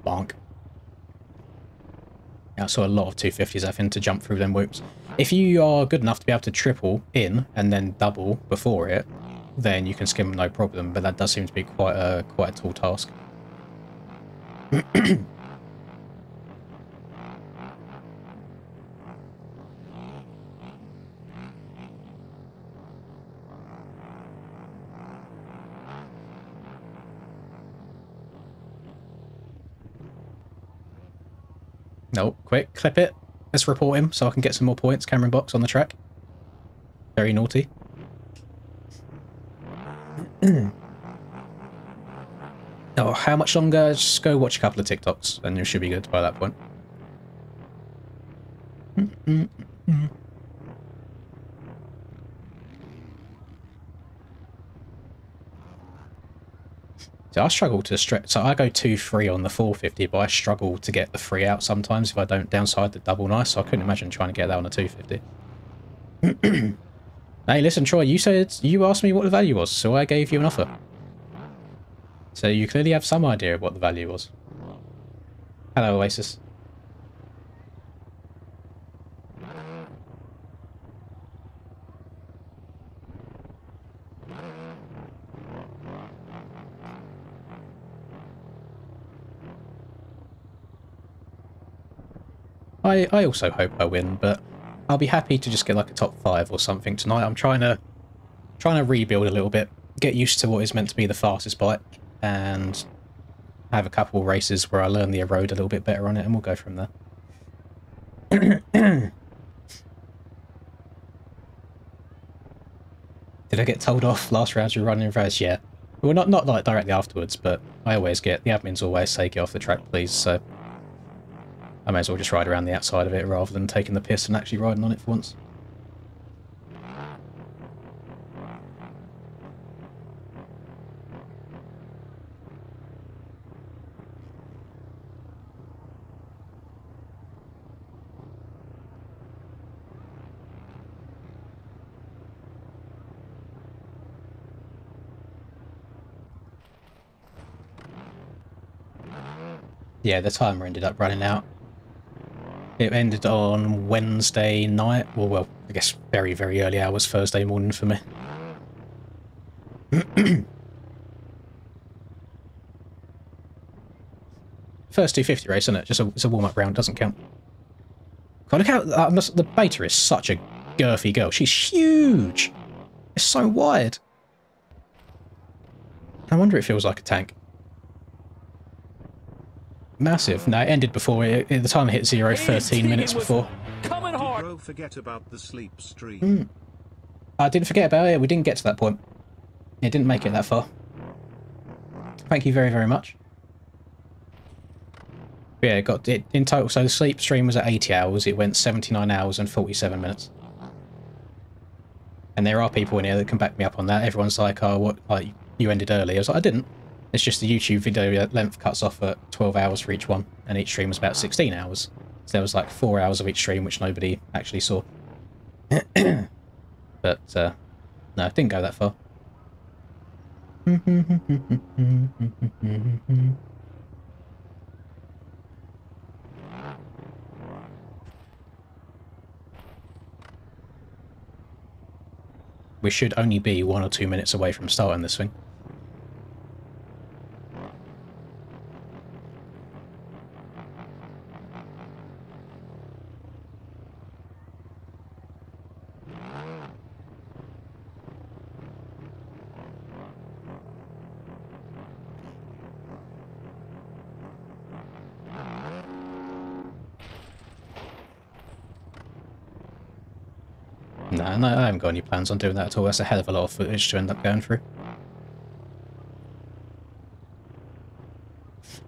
Bonk. I saw a lot of 250s having to jump through them whoops. If you are good enough to be able to triple in and then double before it, then you can skim no problem, but that does seem to be quite a tall task. No, quick, clip it. Let's report him so I can get some more points. Cameron Box on the track. Very naughty. Oh, how much longer? Just go watch a couple of TikToks and you should be good by that point. So I struggle to stretch. So I go 2-3 on the 450, but I struggle to get the 3 out sometimes if I don't downside the double nice. So I couldn't imagine trying to get that on a 250. Hey, listen, Troy, you said you asked me what the value was, so I gave you an offer. So you clearly have some idea of what the value was. Hello, Oasis. I also hope I win, but I'll be happy to just get like a top 5 or something tonight. I'm trying to rebuild a little bit, get used to what is meant to be the fastest bike, and have a couple of races where I learn the road a little bit better on it, and we'll go from there. Did I get told off last round you're running in reverse? Yeah. Well, not like directly afterwards, but I always get, the admins always say get off the track, please, so I may as well just ride around the outside of it rather than taking the piss and actually riding on it for once. Yeah, the timer ended up running out. It ended on Wednesday night, well, I guess very, very early hours Thursday morning for me. First 250 race, isn't it? Just it's a warm-up round, doesn't count. God, look how the beta is such a girthy girl. She's huge. It's so wide. No wonder it feels like a tank. Massive. No, it ended before. The time it hit 0, 13 minutes before. Coming hard. Bro, forget about the sleep stream. I didn't forget about it. We didn't get to that point. It didn't make it that far. Thank you very, very much. Yeah, got it in total. So the sleep stream was at 80 hours. It went 79 hours and 47 minutes. And there are people in here that can back me up on that. Everyone's like, "Oh, what? Like you ended early?" I was like, "I didn't. It's just the YouTube video length cuts off at 12 hours for each one, and each stream was about 16 hours. So there was like 4 hours of each stream, which nobody actually saw." But, no, it didn't go that far. We should only be 1 or 2 minutes away from starting this thing. No, I haven't got any plans on doing that at all. That's a hell of a lot of footage to end up going through.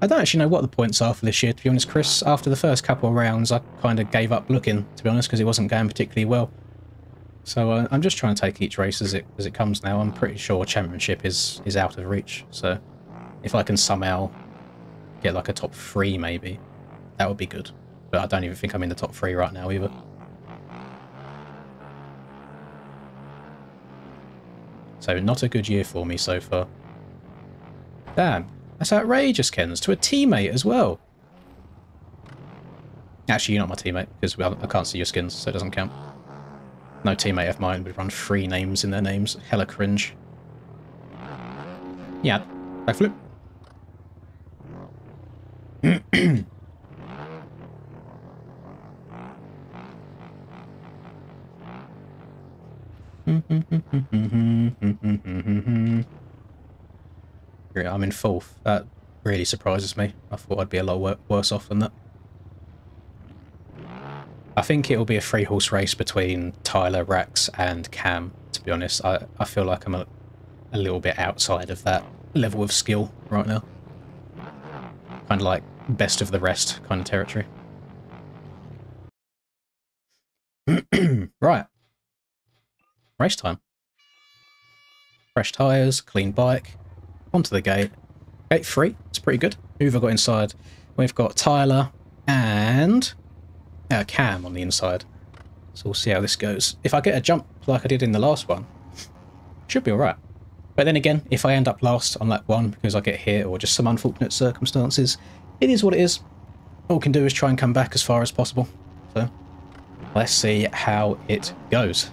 I don't actually know what the points are for this year, to be honest, Chris. After the first couple of rounds, I kind of gave up looking, to be honest, because it wasn't going particularly well. So I'm just trying to take each race as it comes now. I'm pretty sure championship is out of reach. So if I can somehow get like a top 3 maybe, that would be good. But I don't even think I'm in the top 3 right now either. So not a good year for me so far. Damn, that's outrageous, Kens, to a teammate as well. Actually, you're not my teammate, because I can't see your skins, so it doesn't count. No teammate of mine would run 3 names in their names. Hella cringe. Yeah, backflip. Yeah, I'm in 4th. That really surprises me. I thought I'd be a lot worse off than that. I think it'll be a 3-horse race between Tyler, Rax, and Cam, to be honest. I feel like I'm a little bit outside of that level of skill right now. Kind of like best of the rest kind of territory. Right. Race time. Fresh tyres, clean bike. Onto the gate. Gate 3. It's pretty good. Who have I got inside? We've got Tyler and Cam on the inside. So we'll see how this goes. If I get a jump like I did in the last one, should be alright. But then again, if I end up last on lap 1 because I get hit or just some unfortunate circumstances, it is what it is. All we can do is try and come back as far as possible. So let's see how it goes.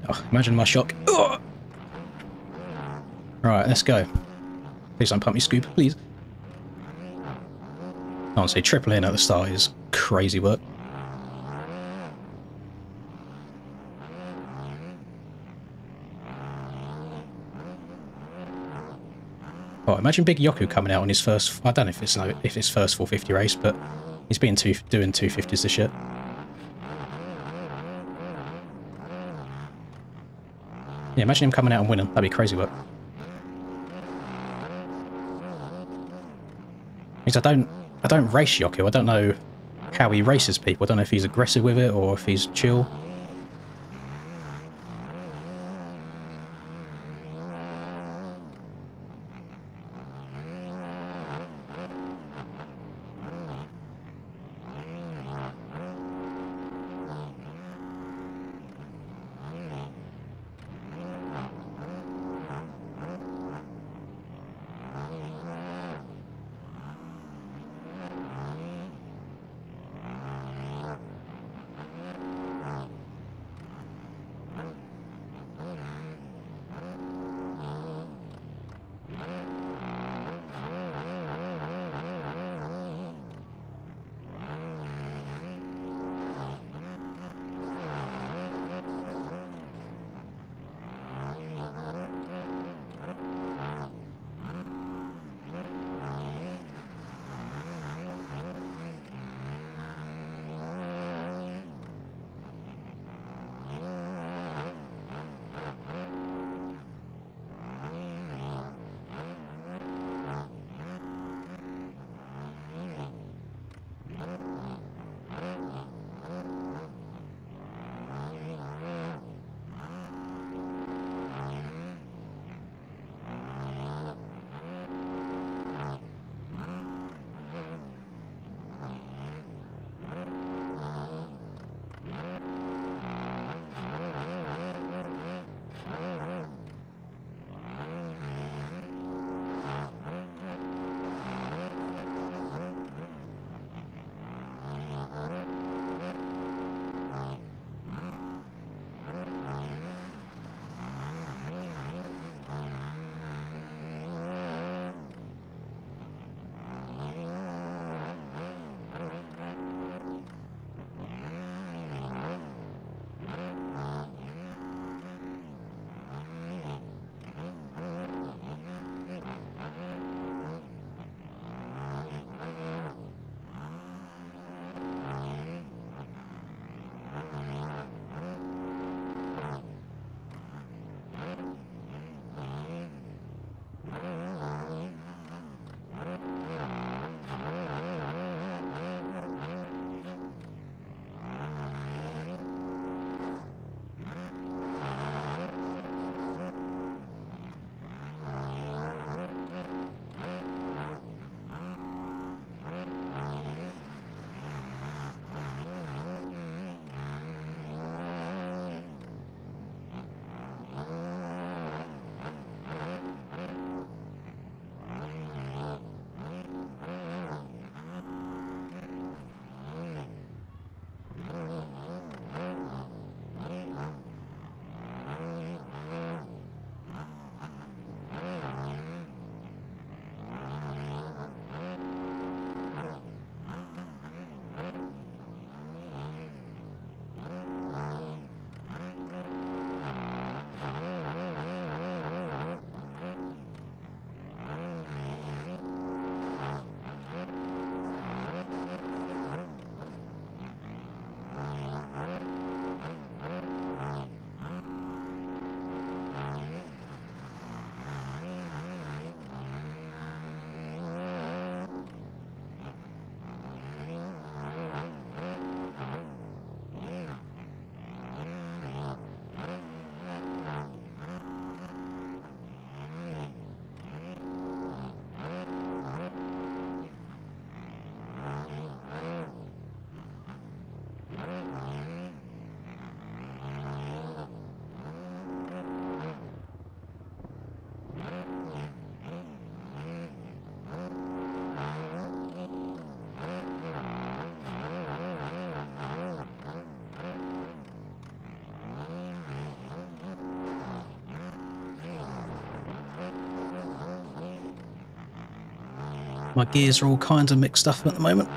Oh, imagine my shock. Ugh! Right, let's go. Please don't pump me, Scoop, please. Honestly, triple in at the start is crazy work. Oh, imagine Big Yoku coming out on his first... I don't know if it's his first 450 race, but he's been doing 250s this year. Yeah, imagine him coming out and winning. That'd be crazy work. Because I don't race Yoku. I don't know how he races people. I don't know if he's aggressive with it or if he's chill. My gears are all kinds of mixed up at the moment.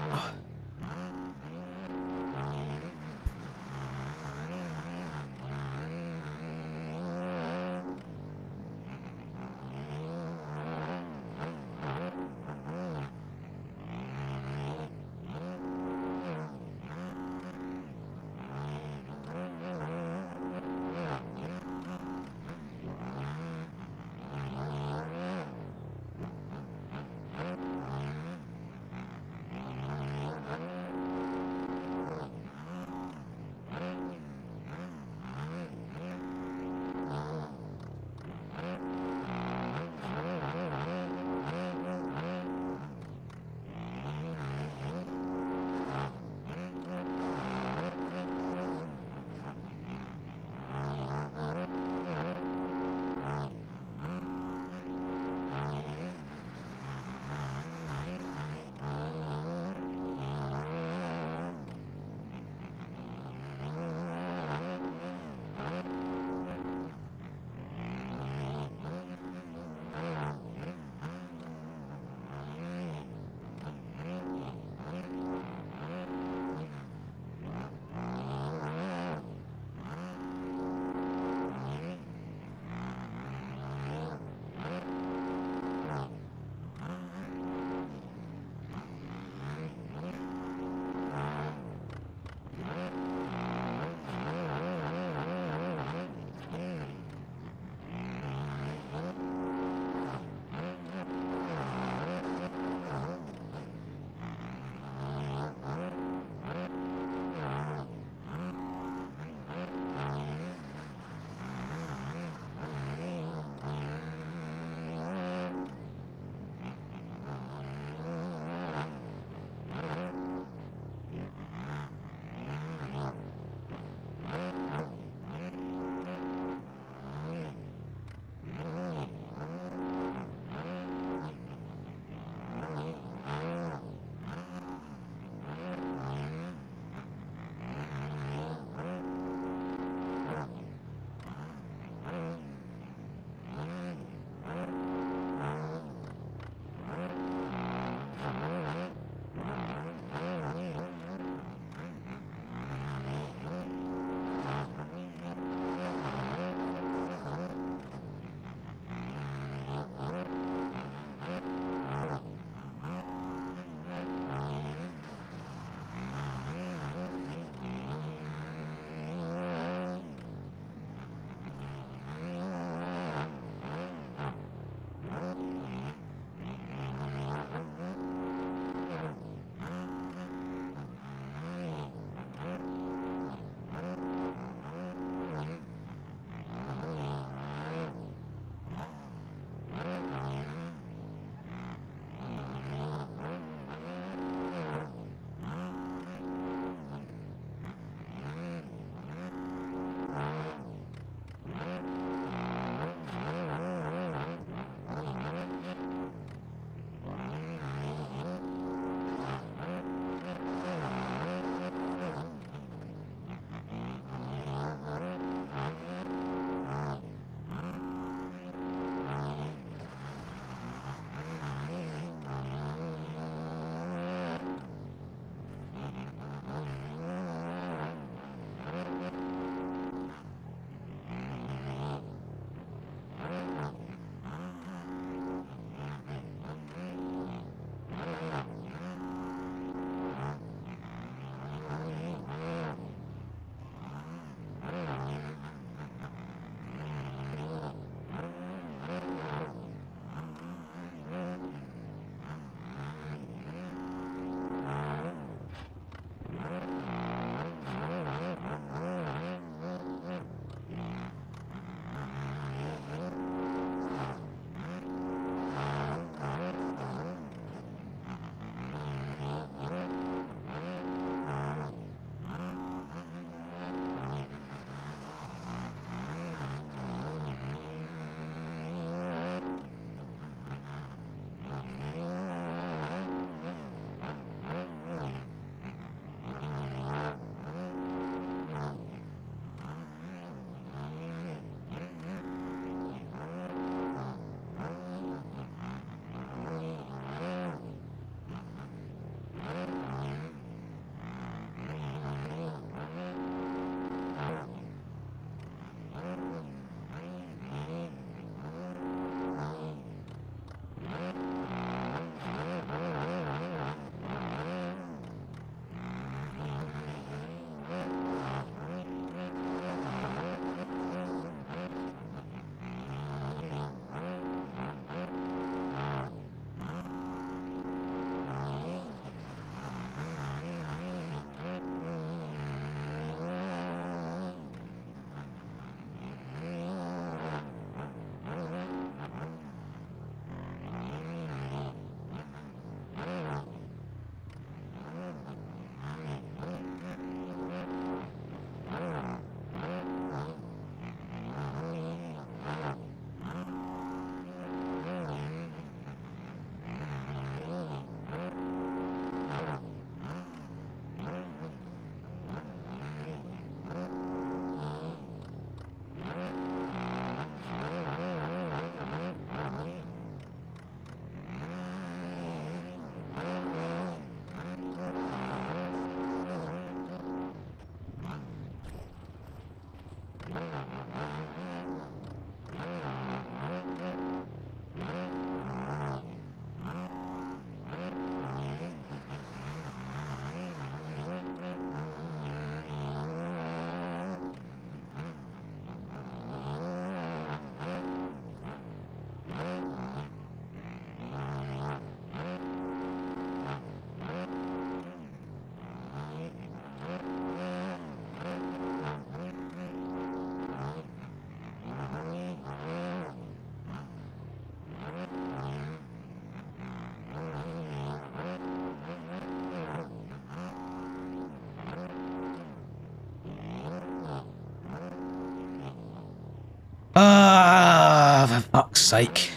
for fuck's sake.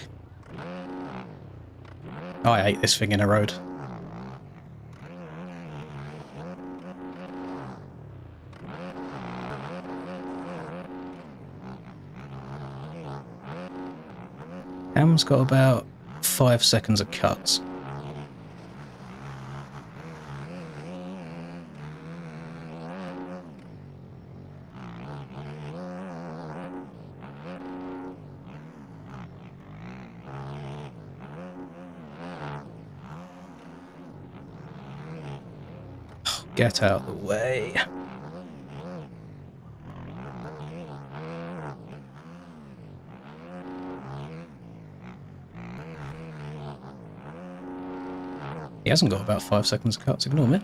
I hate this thing in a road. Cam's got about 5 seconds of cuts. Get out of the way. He hasn't got about 5 seconds of cuts, ignore me.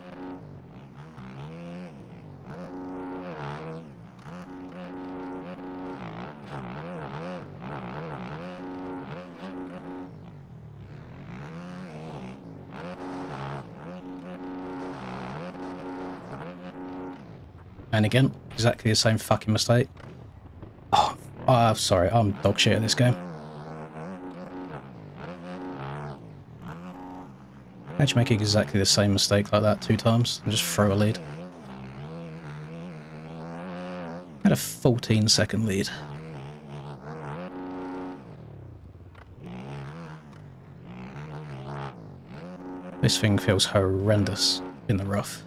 And again, exactly the same fucking mistake. Oh, sorry, I'm dog shit at this game. How'd you make exactly the same mistake like that 2 times and just throw a lead? Had a 14-second lead. This thing feels horrendous in the rough.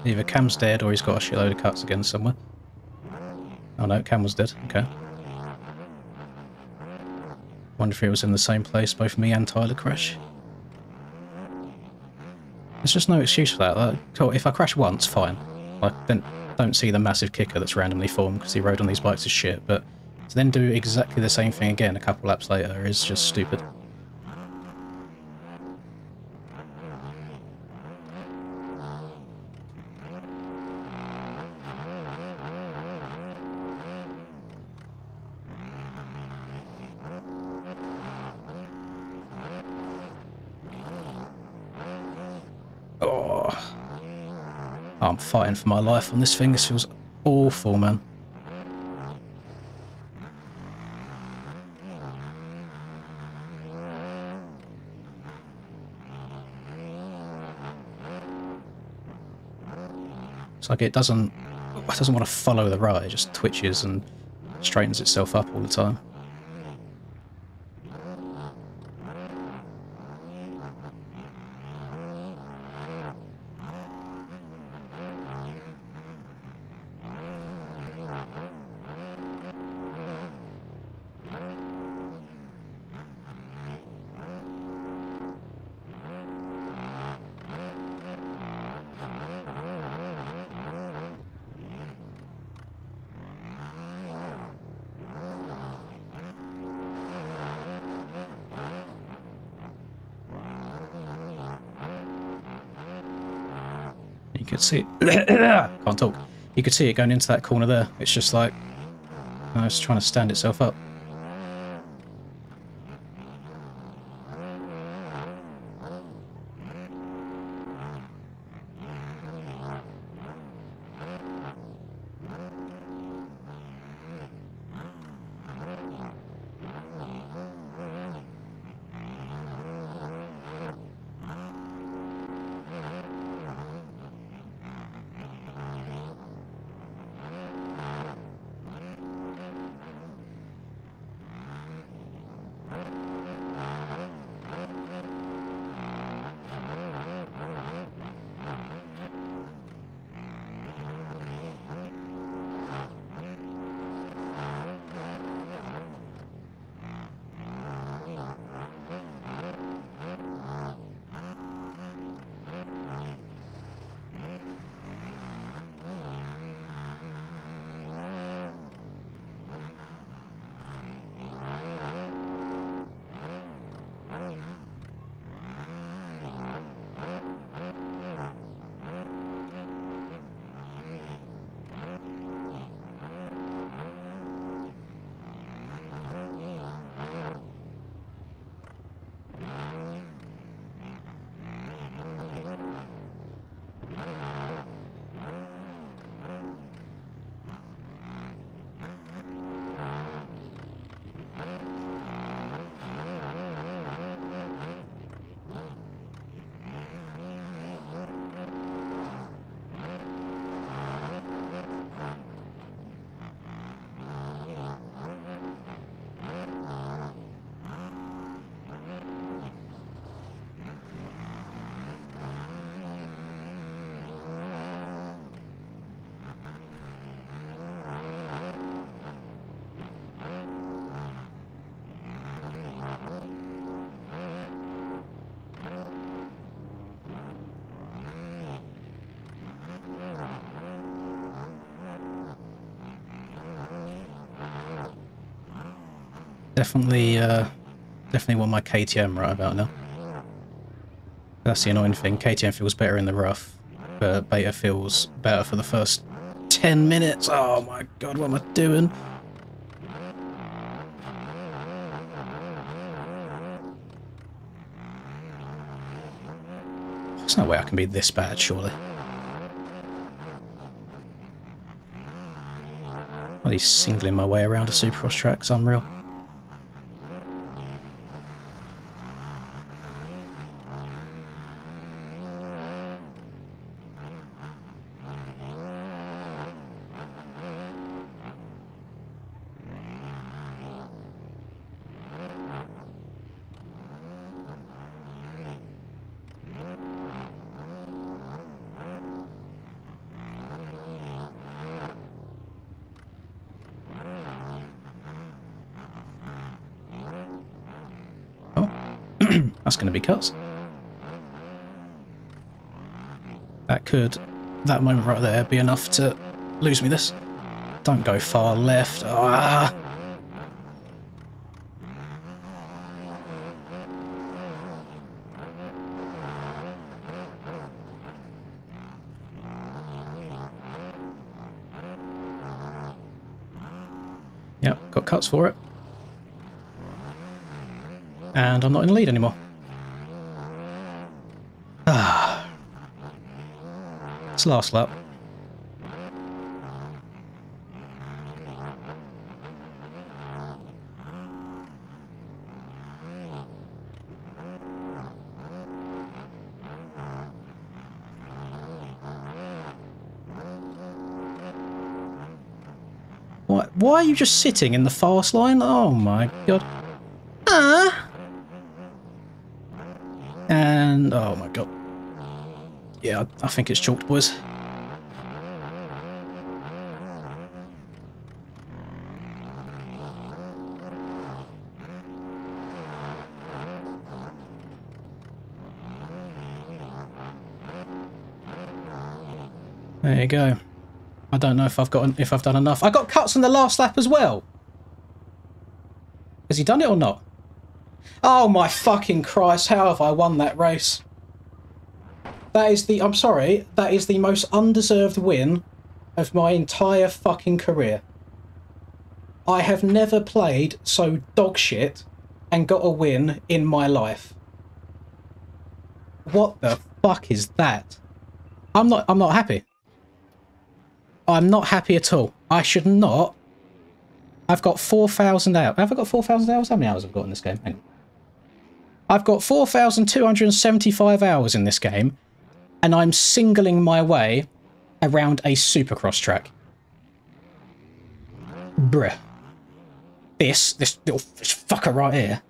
Either Cam's dead or he's got a shitload of cuts again somewhere. Oh no, Cam was dead. Okay. Wonder if he was in the same place both me and Tyler crash. There's just no excuse for that. Like, cool, if I crash once, fine. I don't see the massive kicker that's randomly formed because he rode on these bikes as shit, but to then do exactly the same thing again a couple laps later is just stupid. I'm fighting for my life on this thing. This feels awful, man. It's like it doesn't want to follow the ride. It just twitches and straightens itself up all the time. You could see it. Can't talk. You could see it going into that corner there. It's just like, it's trying to stand itself up. Definitely, definitely want my KTM right about now. That's the annoying thing. KTM feels better in the rough, but beta feels better for the first 10 minutes. Oh my god, what am I doing? There's no way I can be this bad, surely. Well, he's singling my way around a Supercross track. It's unreal. That's going to be cuts. That moment right there, be enough to lose me this. Don't go far left. Ah! Yep, got cuts for it. And I'm not in the lead anymore. Ah. It's last lap. Why are you just sitting in the fast line? Oh my god. Ah! And, oh my god. Yeah, I think it's chalked, boys. There you go. I don't know if I've done enough. I got cuts on the last lap as well. Has he done it or not? Oh my fucking Christ, how have I won that race? That is the, I'm sorry, that is the most undeserved win of my entire fucking career. I have never played so dog shit and got a win in my life. What the fuck is that? I'm not happy. I'm not happy at all. I should not. I've got 4,000 hours. Have I got 4,000 hours? How many hours have I got in this game? Hang on. I've got 4,275 hours in this game, and I'm singling my way around a Supercross track. Bruh. This little fucker right here.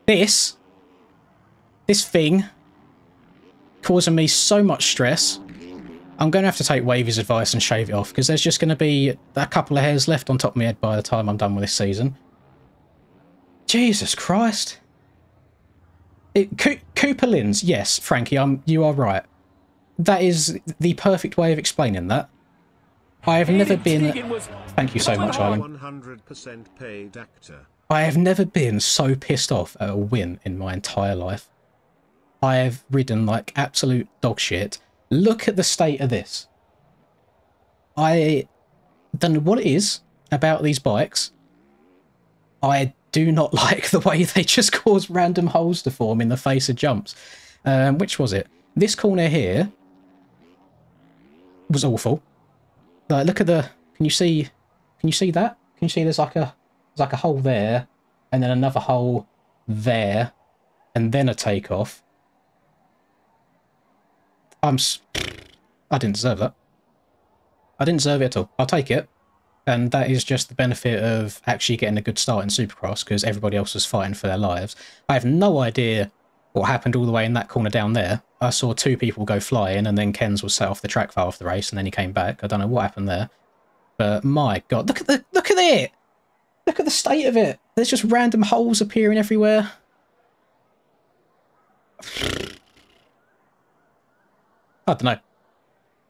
This thing causing me so much stress. I'm going to have to take Wavy's advice and shave it off, because there's just going to be a couple of hairs left on top of my head by the time I'm done with this season. Jesus Christ. Cooper Lins, yes, Frankie, you are right. That is the perfect way of explaining that. I have never been... Thank you so much, Arlen. 100% paid actor. I have never been so pissed off at a win in my entire life. I have ridden like absolute dog shit. Look at the state of this. I don't know what it is about these bikes. I do not like the way they just cause random holes to form in the face of jumps. Which was it? This corner here was awful. Like, look at the... Can you see that? Can you see there's like a hole there, and then another hole there, and then a takeoff. I didn't deserve that. I didn't deserve it at all. I'll take it. And that is just the benefit of actually getting a good start in Supercross, because everybody else was fighting for their lives. I have no idea what happened all the way in that corner down there. I saw two people go flying, and then Ken's was set off the track for half the race, and then he came back. I don't know what happened there. But my god, look at it! Look at the state of it! There's just random holes appearing everywhere. I don't know.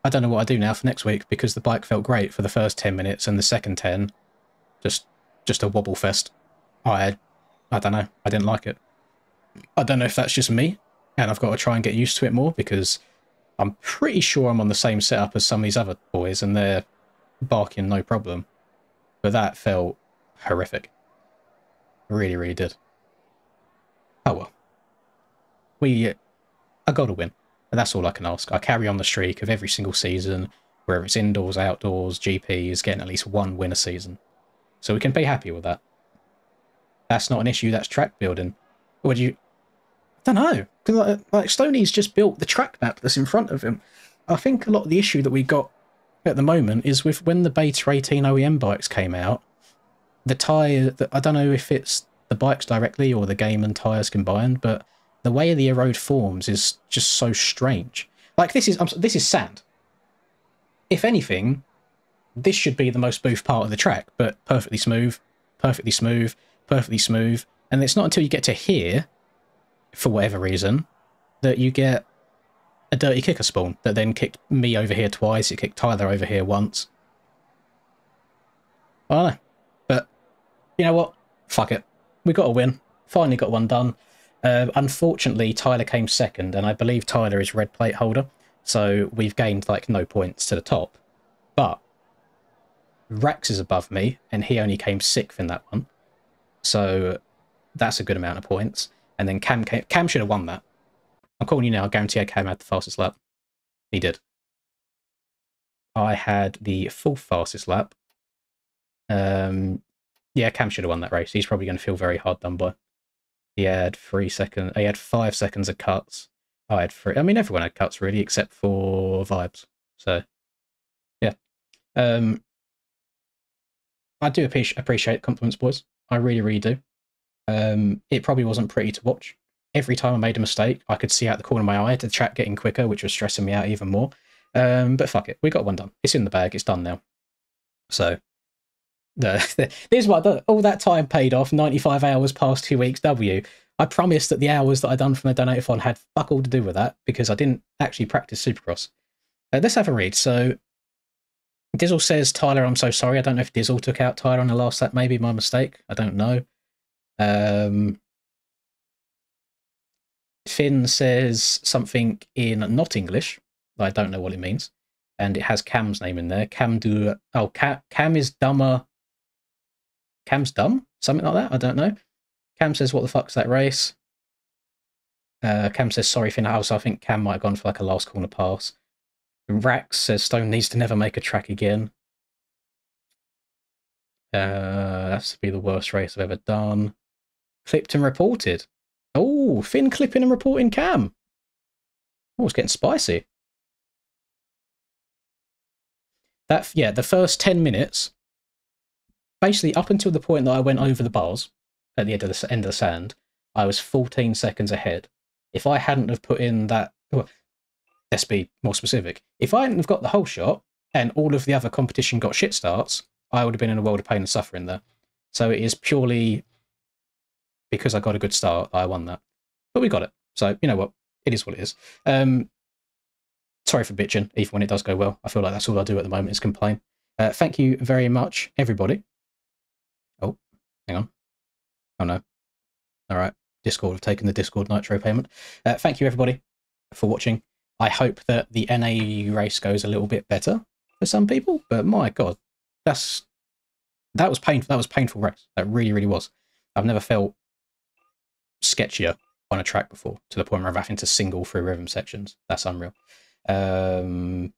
I don't know what I do now for next week, because the bike felt great for the first 10 minutes, and the second 10, just a wobble fest. I I don't know. I didn't like it. I don't know if that's just me, and I've got to try and get used to it more, because I'm pretty sure I'm on the same setup as some of these other boys, and they're barking no problem. But that felt horrific. Really, really did. Oh well. I got to win. And that's all I can ask. I carry on the streak of every single season, whether it's indoors, outdoors, GPs, getting at least one win a season. So we can be happy with that. That's not an issue, that's track building. Would you... I don't know. Because like Stoney's just built the track map that's in front of him. I think a lot of the issue that we got at the moment is with when the Beta 18 OEM bikes came out, the tyre... I don't know if it's the bikes directly or the game and tyres combined, but the way the erode forms is just so strange. Like, this is sand. If anything, this should be the most smooth part of the track, but perfectly smooth, perfectly smooth, perfectly smooth. And it's not until you get to here, for whatever reason, that you get a dirty kicker spawn that then kicked me over here twice, it kicked Tyler over here once. I don't know. But, you know what? Fuck it. We got a win. Finally got one done. Unfortunately, Tyler came second, and I believe Tyler is red plate holder, so we've gained, like, no points to the top. But Rax is above me, and he only came 6th in that one. So that's a good amount of points. And then Cam should have won that. I'm calling you now. I guarantee Cam had the fastest lap. He did. I had the 4th fastest lap. Yeah, Cam should have won that race. He's probably going to feel very hard done by. He had 3 seconds. He had 5 seconds of cuts. I had 3. I mean, everyone had cuts really, except for Vibes. So, yeah. I do appreciate compliments, boys. I really, really do. It probably wasn't pretty to watch. Every time I made a mistake, I could see out the corner of my eye the track getting quicker, which was stressing me out even more. But fuck it, we got one done. It's in the bag. It's done now. So, here's what all that time paid off. 95 hours past 2 weeks. W. I promised that the hours that I done from the Donator-thon had fuck all to do with that, because I didn't actually practice Supercross. Let's have a read. So, Dizzle says, Tyler, I'm so sorry. I don't know if Dizzle took out Tyler on the last lap. Maybe my mistake. I don't know. Finn says something in not English. I don't know what it means. And it has Cam's name in there. Cam is dumber. Cam's dumb? Something like that? I don't know. Cam says, what the fuck's that race? Cam says, sorry, Finn. Also, I think Cam might have gone for like a last corner pass. Rax says, Stone needs to never make a track again. That's to be the worst race I've ever done. Clipped and reported. Oh, Finn clipping and reporting Cam. Oh, it's getting spicy. Yeah, the first 10 minutes, basically up until the point that I went over the bars at the end of the sand, I was 14 seconds ahead. If I hadn't have put in that, well, let's be more specific. If I hadn't have got the whole shot and all of the other competition got shit starts, I would have been in a world of pain and suffering there. So it is purely because I got a good start, I won that. But we got it. So, you know what? It is what it is. Sorry for bitching, even when it does go well. I feel like that's all I do at the moment is complain. Thank you very much, everybody. Oh, hang on. Oh, no. All right. Discord have taken the Discord Nitro payment. Thank you, everybody, for watching. I hope that the NA race goes a little bit better for some people, but my God, that was painful. That was a painful race. That really, really was. I've never felt sketchier on a track before, to the point where I'm having to single through rhythm sections. That's unreal. So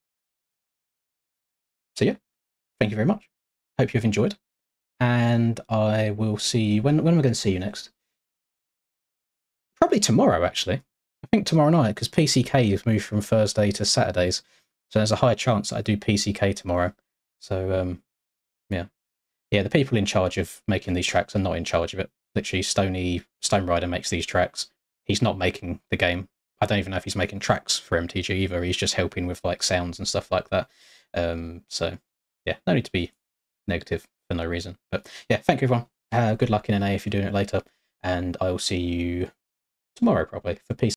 yeah, thank you very much. Hope you've enjoyed, and I will see you. When am I going to see you next? Probably tomorrow, actually. I think tomorrow night, because PCK has moved from Thursday to Saturdays, so there's a high chance that I do PCK tomorrow. So yeah, the people in charge of making these tracks are not in charge of it. Literally, Stone Rider makes these tracks. He's not making the game. I don't even know if he's making tracks for MTG either. He's just helping with like sounds and stuff like that. So yeah, no need to be negative for no reason. But yeah, thank you everyone. Good luck in NA if you're doing it later, and I will see you tomorrow probably for PC.